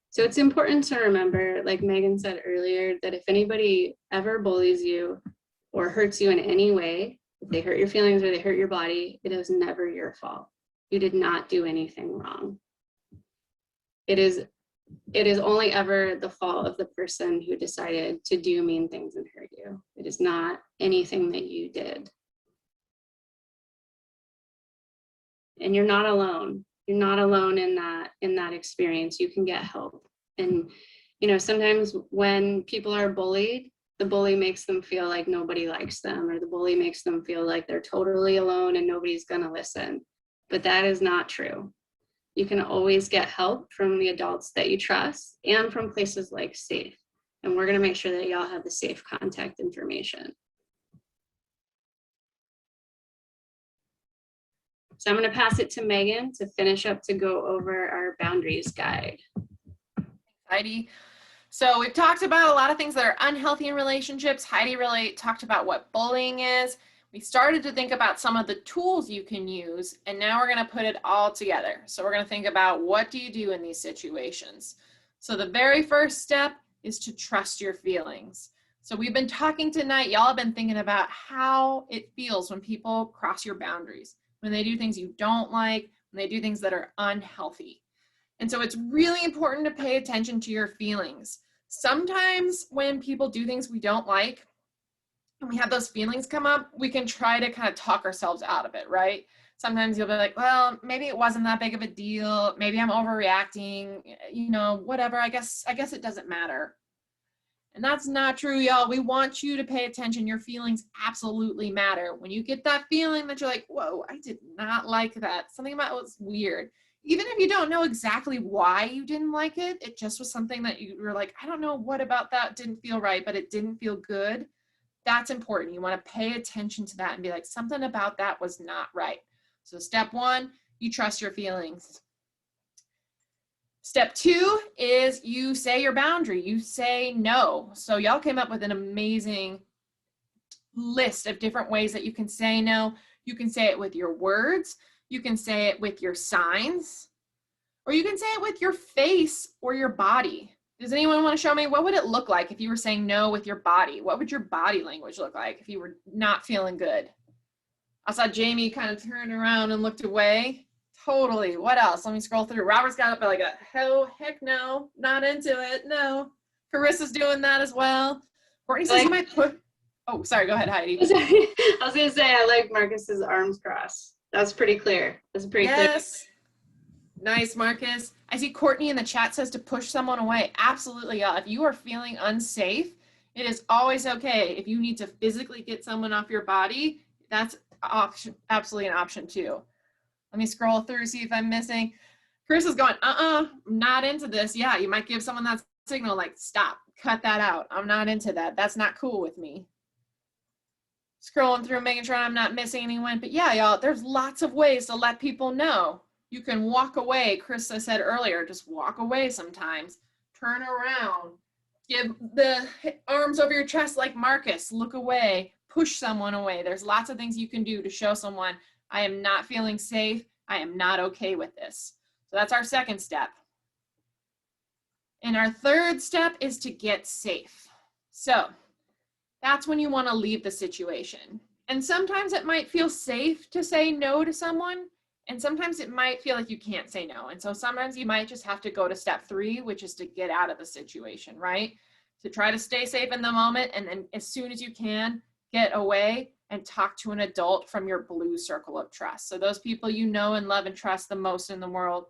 So it's important to remember, like Megan said earlier, that if anybody ever bullies you or hurts you in any way, if they hurt your feelings or they hurt your body, it is never your fault. You did not do anything wrong. It is only ever the fault of the person who decided to do mean things and hurt you. It is not anything that you did. And you're not alone. You're not alone in that experience. You can get help. And you know, sometimes when people are bullied, the bully makes them feel like nobody likes them, or the bully makes them feel like they're totally alone and nobody's gonna listen. But that is not true. You can always get help from the adults that you trust and from places like SAFE. And we're gonna make sure that y'all have the SAFE contact information. So I'm gonna pass it to Megan to finish up to go over our boundaries guide. Heidi. So we've talked about a lot of things that are unhealthy in relationships. Heidi really talked about what bullying is. We started to think about some of the tools you can use, and now we're going to put it all together. So we're going to think about, what do you do in these situations? So the very first step is to trust your feelings. So we've been talking tonight, y'all have been thinking about how it feels when people cross your boundaries, when they do things you don't like, when they do things that are unhealthy. And so it's really important to pay attention to your feelings. Sometimes when people do things we don't like, and we have those feelings come up, we can try to kind of talk ourselves out of it, right? Sometimes you'll be like, well, maybe it wasn't that big of a deal. Maybe I'm overreacting, you know, whatever. I guess it doesn't matter. And that's not true, y'all. We want you to pay attention. Your feelings absolutely matter. When you get that feeling that you're like, whoa, I did not like that. Something about it was weird. Even if you don't know exactly why you didn't like it, it just was something that you were like, I don't know what about that didn't feel right, but it didn't feel good. That's important. You want to pay attention to that and be like, something about that was not right. So step one, you trust your feelings. Step two is you say your boundary. You say no. So y'all came up with an amazing list of different ways that you can say no. You can say it with your words. You can say it with your signs, or you can say it with your face or your body. Does anyone want to show me, what would it look like if you were saying no with your body? What would your body language look like if you were not feeling good? I saw Jamie kind of turn around and looked away. Totally. What else? Let me scroll through. Robert's got up like a, oh, heck no, not into it. No. Carissa's doing that as well. Courtney says you might put, oh, sorry, go ahead, Heidi. I was going to say, I like Marcus's arms crossed. That's pretty clear. That's pretty clear. Yes. Nice, Marcus. I see Courtney in the chat says to push someone away. Absolutely, y'all. If you are feeling unsafe, it is always okay. If you need to physically get someone off your body, that's absolutely an option too. Let me scroll through, see if I'm missing. Chris is going, I'm not into this. Yeah, you might give someone that signal like, stop, cut that out. I'm not into that. That's not cool with me. Scrolling through, making sure I'm not missing anyone. But yeah, y'all, there's lots of ways to let people know. You can walk away. Chris said earlier, just walk away sometimes. Turn around. Give the arms over your chest like Marcus. Look away. Push someone away. There's lots of things you can do to show someone, I am not feeling safe. I am not okay with this. So that's our second step. And our third step is to get safe. So that's when you want to leave the situation. And sometimes it might feel safe to say no to someone, and sometimes it might feel like you can't say no. And so sometimes you might just have to go to step 3, which is to get out of the situation, right? To try to stay safe in the moment, and then as soon as you can, get away and talk to an adult from your blue circle of trust. So those people you know and love and trust the most in the world.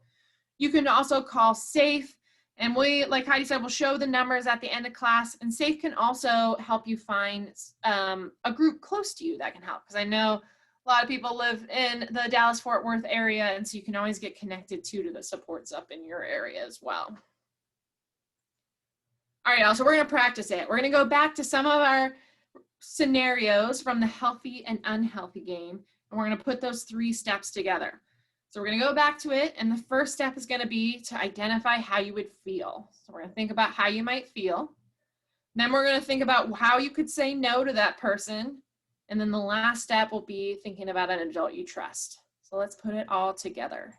You can also call SAFE. And we, like Heidi said, we'll show the numbers at the end of class. And SAFE can also help you find a group close to you that can help. Because I know a lot of people live in the Dallas-Fort Worth area, and so you can always get connected to the supports up in your area as well. All right, y'all, so we're going to practice it. We're going to go back to some of our scenarios from the healthy and unhealthy game, and we're going to put those 3 steps together. So we're going to go back to it, and the first step is going to be to identify how you would feel. So we're going to think about how you might feel. Then we're going to think about how you could say no to that person. And then the last step will be thinking about an adult you trust. So let's put it all together.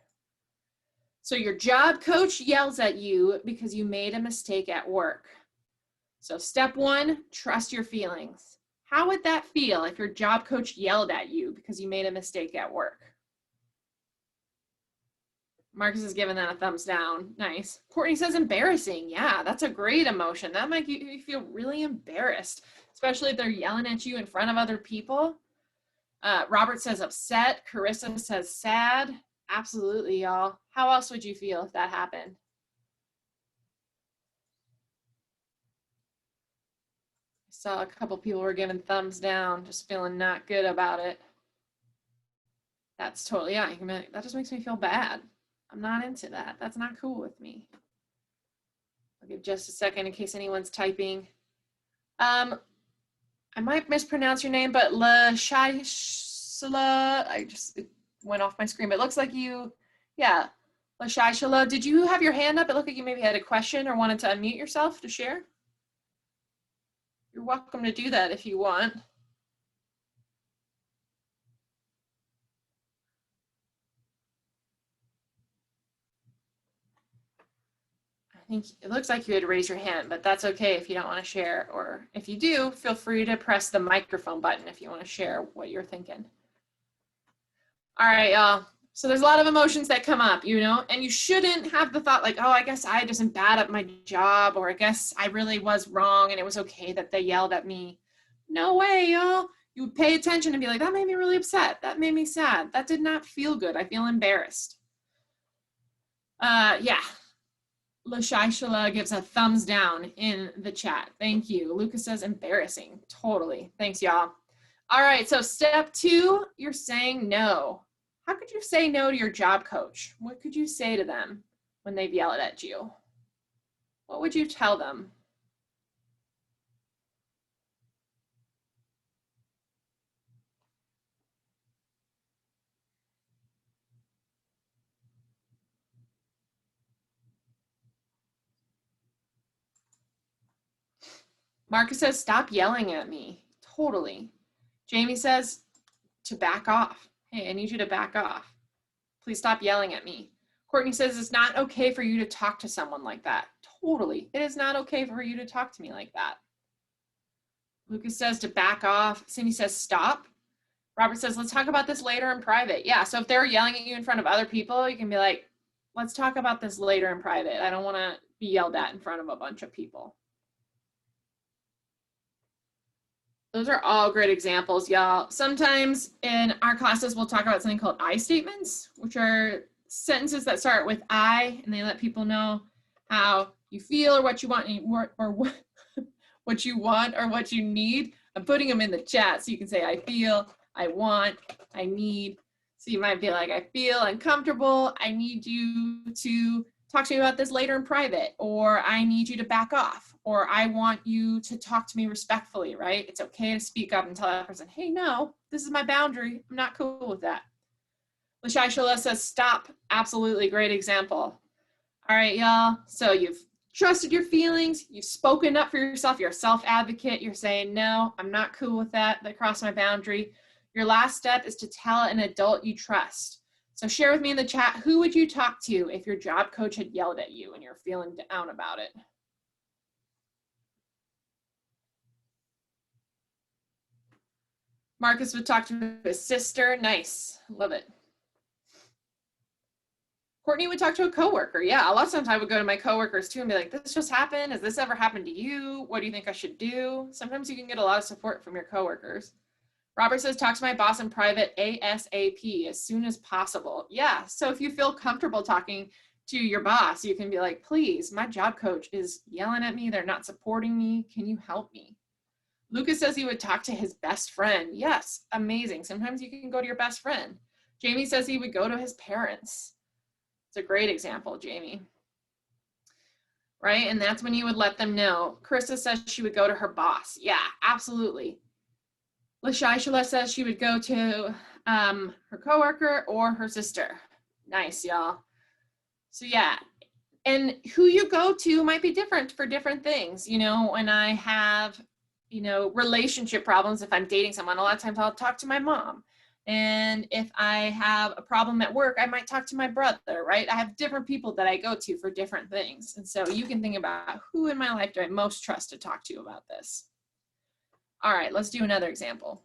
So your job coach yells at you because you made a mistake at work. So step 1, trust your feelings. How would that feel if your job coach yelled at you because you made a mistake at work? Marcus is giving that a thumbs down. Nice. Courtney says embarrassing. Yeah, that's a great emotion. That might make you feel really embarrassed, especially if they're yelling at you in front of other people. Robert says upset. Carissa says sad. Absolutely, y'all. How else would you feel if that happened? I saw a couple people were giving thumbs down, just feeling not good about it. That's totally, yeah, you can be like, that just makes me feel bad. I'm not into that. That's not cool with me. I'll give just a second in case anyone's typing. I might mispronounce your name, but LaShaishala, it went off my screen, but it looks like you, yeah, LaShaishala, did you have your hand up? It looked like you maybe had a question or wanted to unmute yourself to share. You're welcome to do that if you want. I think it looks like you had to raise your hand, but that's okay if you don't want to share, or if you do, feel free to press the microphone button if you want to share what you're thinking. All right, y'all. So there's a lot of emotions that come up, you know, and you shouldn't have the thought like, oh, I guess I just am bad at my job, or I guess I really was wrong and it was okay that they yelled at me. No way, y'all. You would pay attention and be like, that made me really upset. That made me sad. That did not feel good. I feel embarrassed. Yeah. LaShaishala gives a thumbs down in the chat. Thank you. Lucas says embarrassing. Totally. Thanks, y'all. All right, so step 2, you're saying no. How could you say no to your job coach? What could you say to them when they've yelled at you? What would you tell them? Marcus says, stop yelling at me. Totally. Jamie says, to back off. Hey, I need you to back off. Please stop yelling at me. Courtney says, it's not okay for you to talk to someone like that. Totally. It is not okay for you to talk to me like that. Lucas says to back off. Cindy says, stop. Robert says, let's talk about this later in private. Yeah, so if they're yelling at you in front of other people, you can be like, let's talk about this later in private. I don't want to be yelled at in front of a bunch of people. Those are all great examples, y'all. Sometimes in our classes, we'll talk about something called I statements, which are sentences that start with I, and they let people know how you feel or what you want, or what you want or what you need. I'm putting them in the chat so you can say I feel, I want, I need. So you might be like, I feel uncomfortable. I need you to talk to me about this later in private, or I need you to back off, or I want you to talk to me respectfully, right? It's okay to speak up and tell that person, hey, no, this is my boundary. I'm not cool with that. LaShaishala says, stop. Absolutely great example. All right, y'all. So you've trusted your feelings. You've spoken up for yourself. You're a self-advocate. You're saying, no, I'm not cool with that. That crossed my boundary. Your last step is to tell an adult you trust. So share with me in the chat, who would you talk to if your job coach had yelled at you and you're feeling down about it? Marcus would talk to his sister. Nice. Love it. Courtney would talk to a coworker. Yeah, a lot of times I would go to my coworkers too and be like, this just happened. Has this ever happened to you? What do you think I should do? Sometimes you can get a lot of support from your coworkers. Robert says, talk to my boss in private ASAP, as soon as possible. Yeah, so if you feel comfortable talking to your boss, you can be like, please, my job coach is yelling at me. They're not supporting me. Can you help me? Lucas says he would talk to his best friend. Yes, amazing. Sometimes you can go to your best friend. Jamie says he would go to his parents. It's a great example, Jamie. right? And that's when you would let them know. Carissa says she would go to her boss. Yeah, absolutely. LaShaishala says she would go to her coworker or her sister. Nice, y'all. So yeah, and who you go to might be different for different things. You know, when I have, you know, relationship problems, if I'm dating someone, a lot of times I'll talk to my mom. And if I have a problem at work, I might talk to my brother, right? I have different people that I go to for different things. And so you can think about who in my life do I most trust to talk to about this. All right, let's do another example.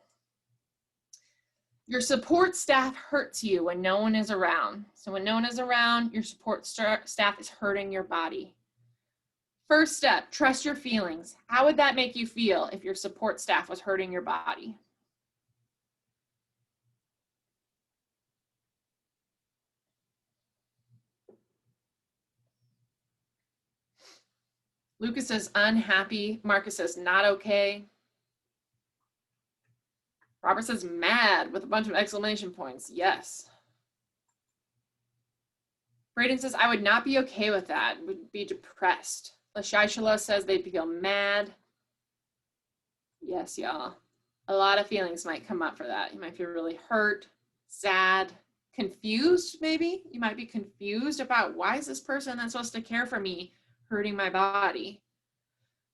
Your support staff hurts you when no one is around. So when no one is around, your support staff is hurting your body. First step, trust your feelings. How would that make you feel if your support staff was hurting your body? Lucas says unhappy. Marcus says not okay. Robert says mad with a bunch of exclamation points. Yes. Braden says I would not be okay with that. Would be depressed. LaShaishala says they'd feel mad. Yes, y'all. A lot of feelings might come up for that. You might feel really hurt, sad, confused maybe. You might be confused about why is this person that's supposed to care for me hurting my body?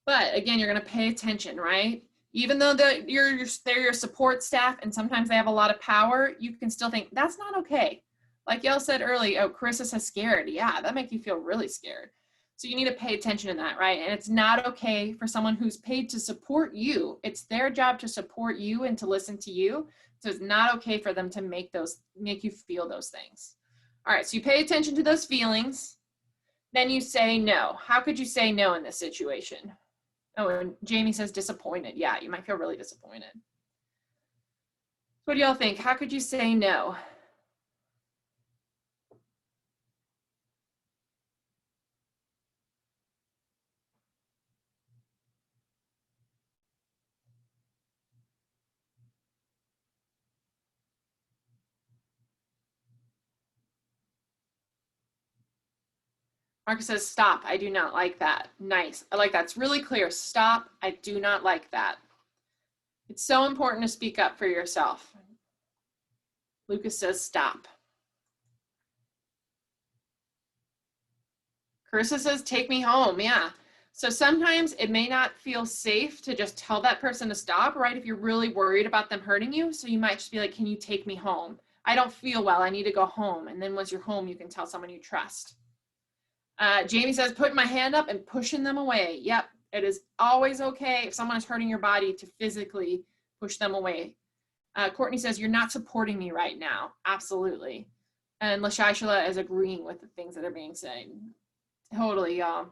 But again, you're going to pay attention, right? Even though they're your support staff and sometimes they have a lot of power, you can still think, that's not okay. Like y'all said earlier, oh, Carissa says scared. Yeah, that makes you feel really scared. So you need to pay attention to that, right? And it's not okay for someone who's paid to support you. It's their job to support you and to listen to you. So it's not okay for them to make you feel those things. All right, so you pay attention to those feelings. Then you say no. How could you say no in this situation? Oh, and Jamie says disappointed. Yeah, you might feel really disappointed. What do y'all think? How could you say no? Marcus says, stop, I do not like that. Nice, I like that, it's really clear. Stop, I do not like that. It's so important to speak up for yourself. Lucas says, stop. Carissa says, take me home, yeah. So sometimes it may not feel safe to just tell that person to stop, right? If you're really worried about them hurting you. So you might just be like, can you take me home? I don't feel well, I need to go home. And then once you're home, you can tell someone you trust. Jamie says, putting my hand up and pushing them away. Yep, it is always okay if someone is hurting your body to physically push them away. Courtney says, you're not supporting me right now. Absolutely. And LaShaishala is agreeing with the things that are being said. Totally, y'all.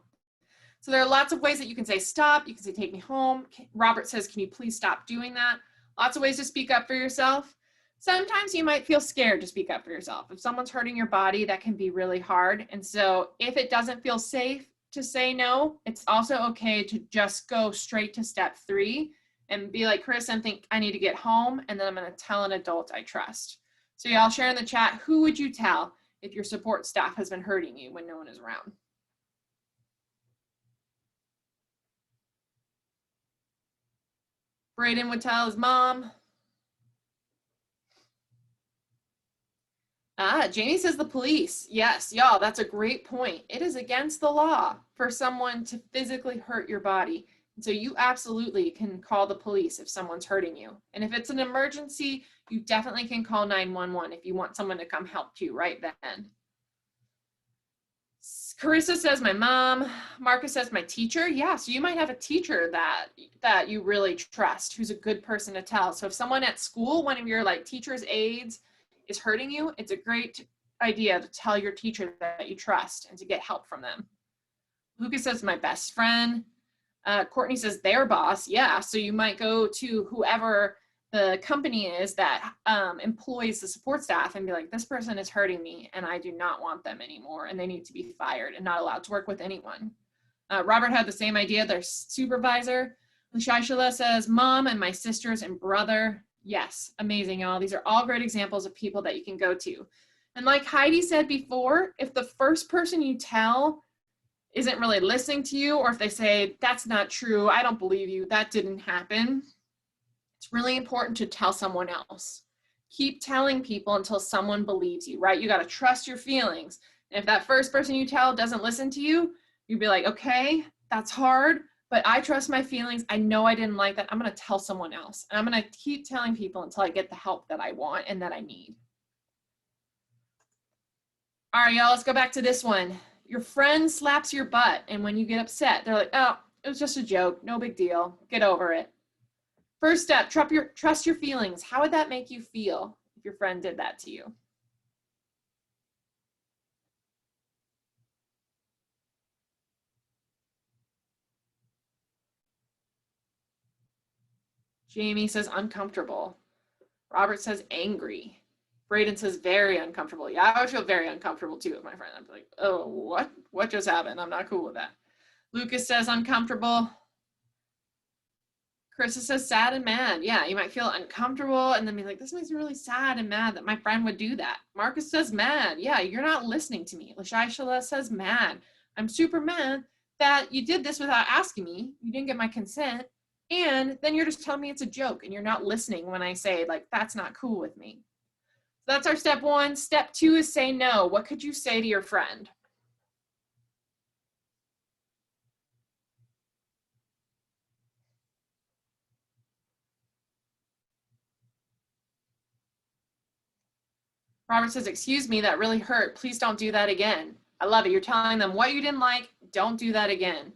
So there are lots of ways that you can say stop. You can say take me home. Robert says, can you please stop doing that? Lots of ways to speak up for yourself. Sometimes you might feel scared to speak up for yourself. If someone's hurting your body, that can be really hard. And so if it doesn't feel safe to say no, it's also okay to just go straight to step 3 and be like Chris and think I need to get home. And then I'm going to tell an adult I trust. So y'all share in the chat, who would you tell if your support staff has been hurting you when no one is around? Braden would tell his mom. Jamie says the police. Yes, y'all, that's a great point. It is against the law for someone to physically hurt your body. And so you absolutely can call the police if someone's hurting you. And if it's an emergency, you definitely can call 911 if you want someone to come help you right then. Carissa says my mom. Marcus says my teacher. Yeah, so you might have a teacher that you really trust, who's a good person to tell. So if someone at school, one of your like teacher's aides, is hurting you, it's a great idea to tell your teacher that you trust and to get help from them. Lucas says my best friend. Courtney says their boss. Yeah, so you might go to whoever the company is that employs the support staff and be like, this person is hurting me and I do not want them anymore and they need to be fired and not allowed to work with anyone. Robert had the same idea, their supervisor. LaShaishala says mom and my sisters and brother. Yes, amazing, y'all. These are all great examples of people that you can go to. And like Heidi said before, if the first person you tell isn't really listening to you, or if they say, that's not true, I don't believe you, that didn't happen, it's really important to tell someone else. Keep telling people until someone believes you, right? You got to trust your feelings. And if that first person you tell doesn't listen to you, you'd be like, okay, that's hard, but I trust my feelings. I know I didn't like that. I'm going to tell someone else. And I'm going to keep telling people until I get the help that I want and that I need. All right, y'all, let's go back to this one. Your friend slaps your butt, and when you get upset, they're like, oh, it was just a joke. No big deal. Get over it. First step, trust your feelings. How would that make you feel if your friend did that to you? Jamie says uncomfortable. Robert says angry. Braden says very uncomfortable. Yeah, I would feel very uncomfortable too with my friend. I'd be like, oh, what just happened? I'm not cool with that. Lucas says uncomfortable. Carissa says sad and mad. Yeah, you might feel uncomfortable and then be like, this makes me really sad and mad that my friend would do that. Marcus says mad. Yeah, you're not listening to me. Lashai says mad. I'm super mad that you did this without asking me. You didn't get my consent. And then you're just telling me it's a joke and you're not listening when I say, like, that's not cool with me. So that's our step one. Step two is say no. What could you say to your friend? Robert says, excuse me, that really hurt. Please don't do that again. I love it. You're telling them what you didn't like. Don't do that again.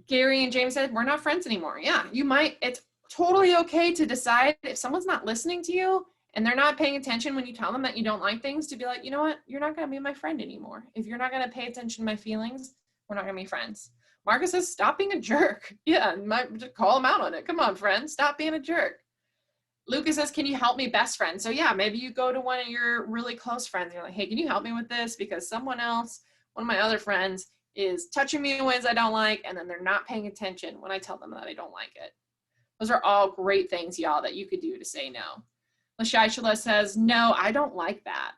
Gary and James said, we're not friends anymore. Yeah, you might. It's totally okay to decide if someone's not listening to you and they're not paying attention when you tell them that you don't like things, to be like, you know what? You're not going to be my friend anymore. If you're not going to pay attention to my feelings, we're not going to be friends. Marcus says, stop being a jerk. Yeah, just call him out on it. Come on, friend. Stop being a jerk. Lucas says, can you help me, best friend? So yeah, maybe you go to one of your really close friends and you're like, hey, can you help me with this? Because someone else, one of my other friends, is touching me in ways I don't like, and then they're not paying attention when I tell them that I don't like it. Those are all great things, y'all, that you could do to say no. Lashai Shala says, no, I don't like that.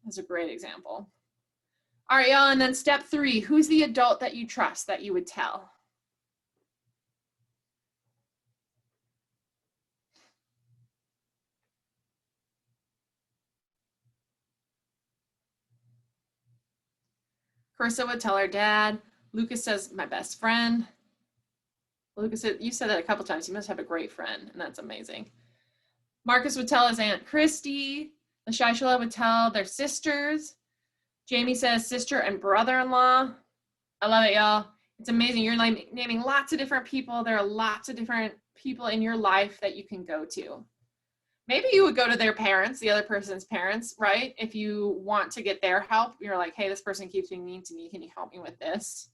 That's a great example. All right, y'all, and then step three, who's the adult that you trust that you would tell? Carissa would tell her dad. Lucas says, my best friend. Lucas said, you said that a couple times. You must have a great friend, and that's amazing. Marcus would tell his Aunt Christy. Lashai would tell their sisters. Jamie says sister and brother-in-law. I love it, y'all. It's amazing. You're like naming lots of different people. There are lots of different people in your life that you can go to. Maybe you would go to their parents, the other person's parents, right? If you want to get their help, you're like, hey, this person keeps being mean to me. Can you help me with this?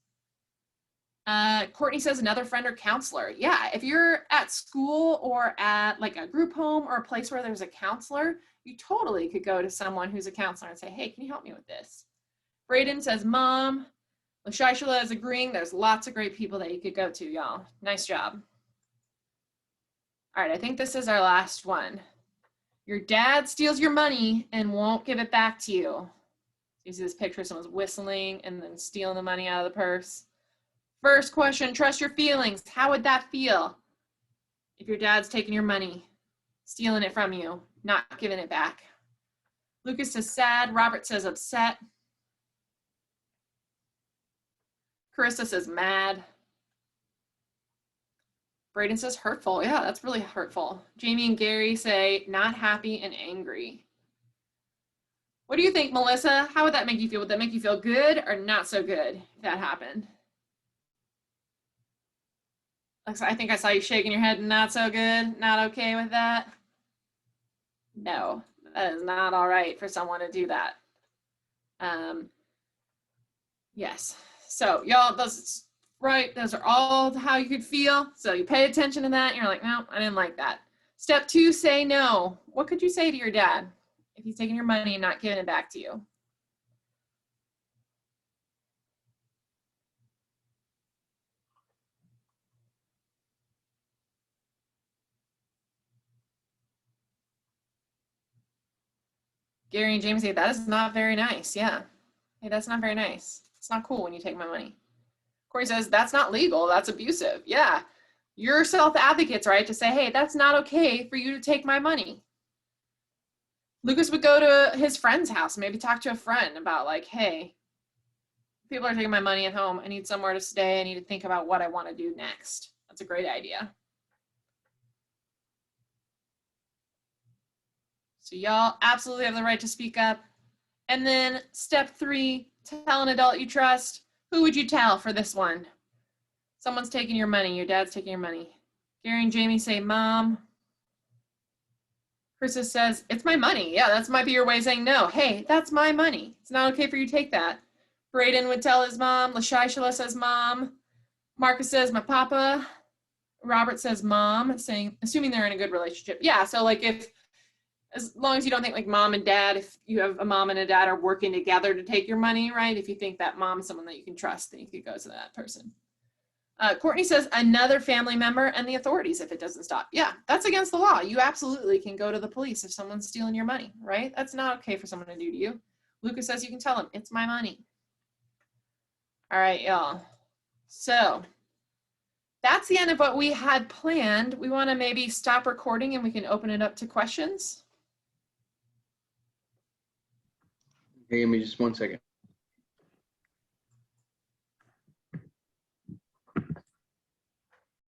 Courtney says another friend or counselor. Yeah, if you're at school or at like a group home or a place where there's a counselor, you totally could go to someone who's a counselor and say, hey, can you help me with this? Braden says mom. Lashai is agreeing. There's lots of great people that you could go to, y'all. Nice job. All right, I think this is our last one. Your dad steals your money and won't give it back to you. You see this picture, someone's whistling and then stealing the money out of the purse. First question, trust your feelings. How would that feel if your dad's taking your money, stealing it from you, not giving it back? Lucas says sad. Robert says upset. Carissa says mad. Braden says hurtful. Yeah, that's really hurtful. Jamie and Gary say not happy and angry. What do you think, Melissa? How would that make you feel? Would that make you feel good or not so good if that happened? I think I saw you shaking your head, not so good, not okay with that. No, that is not all right for someone to do that. Yes, so y'all, those right, those are all how you could feel. So you pay attention to that and you're like, no, I didn't like that. Step two, say no. What could you say to your dad if he's taking your money and not giving it back to you? Gary and James say, that is not very nice. Yeah. Hey, that's not very nice. It's not cool when you take my money. Corey says, that's not legal. That's abusive. Yeah. You're self-advocates, right? To say, hey, that's not okay for you to take my money. Lucas would go to his friend's house, maybe talk to a friend about like, hey, people are taking my money at home. I need somewhere to stay. I need to think about what I want to do next. That's a great idea. So y'all absolutely have the right to speak up. And then step 3, tell an adult you trust. Who would you tell for this one? Someone's taking your money. Your dad's taking your money. Gary and Jamie say, Mom. Krista says, it's my money. Yeah, that might be your way of saying no. Hey, that's my money. It's not okay for you to take that. Braden would tell his mom. LaShaishala says, Mom. Marcus says, my papa. Robert says, Mom, assuming they're in a good relationship. Yeah, so like as long as you don't think like mom and dad, if you have a mom and a dad are working together to take your money, right? If you think that mom's someone that you can trust, then you could go to that person. Courtney says another family member and the authorities if it doesn't stop. Yeah, that's against the law. You absolutely can go to the police if someone's stealing your money, right? That's not okay for someone to do to you. Lucas says you can tell him, it's my money. All right, y'all. So that's the end of what we had planned. We want to maybe stop recording and we can open it up to questions. Okay, give me just 1 second.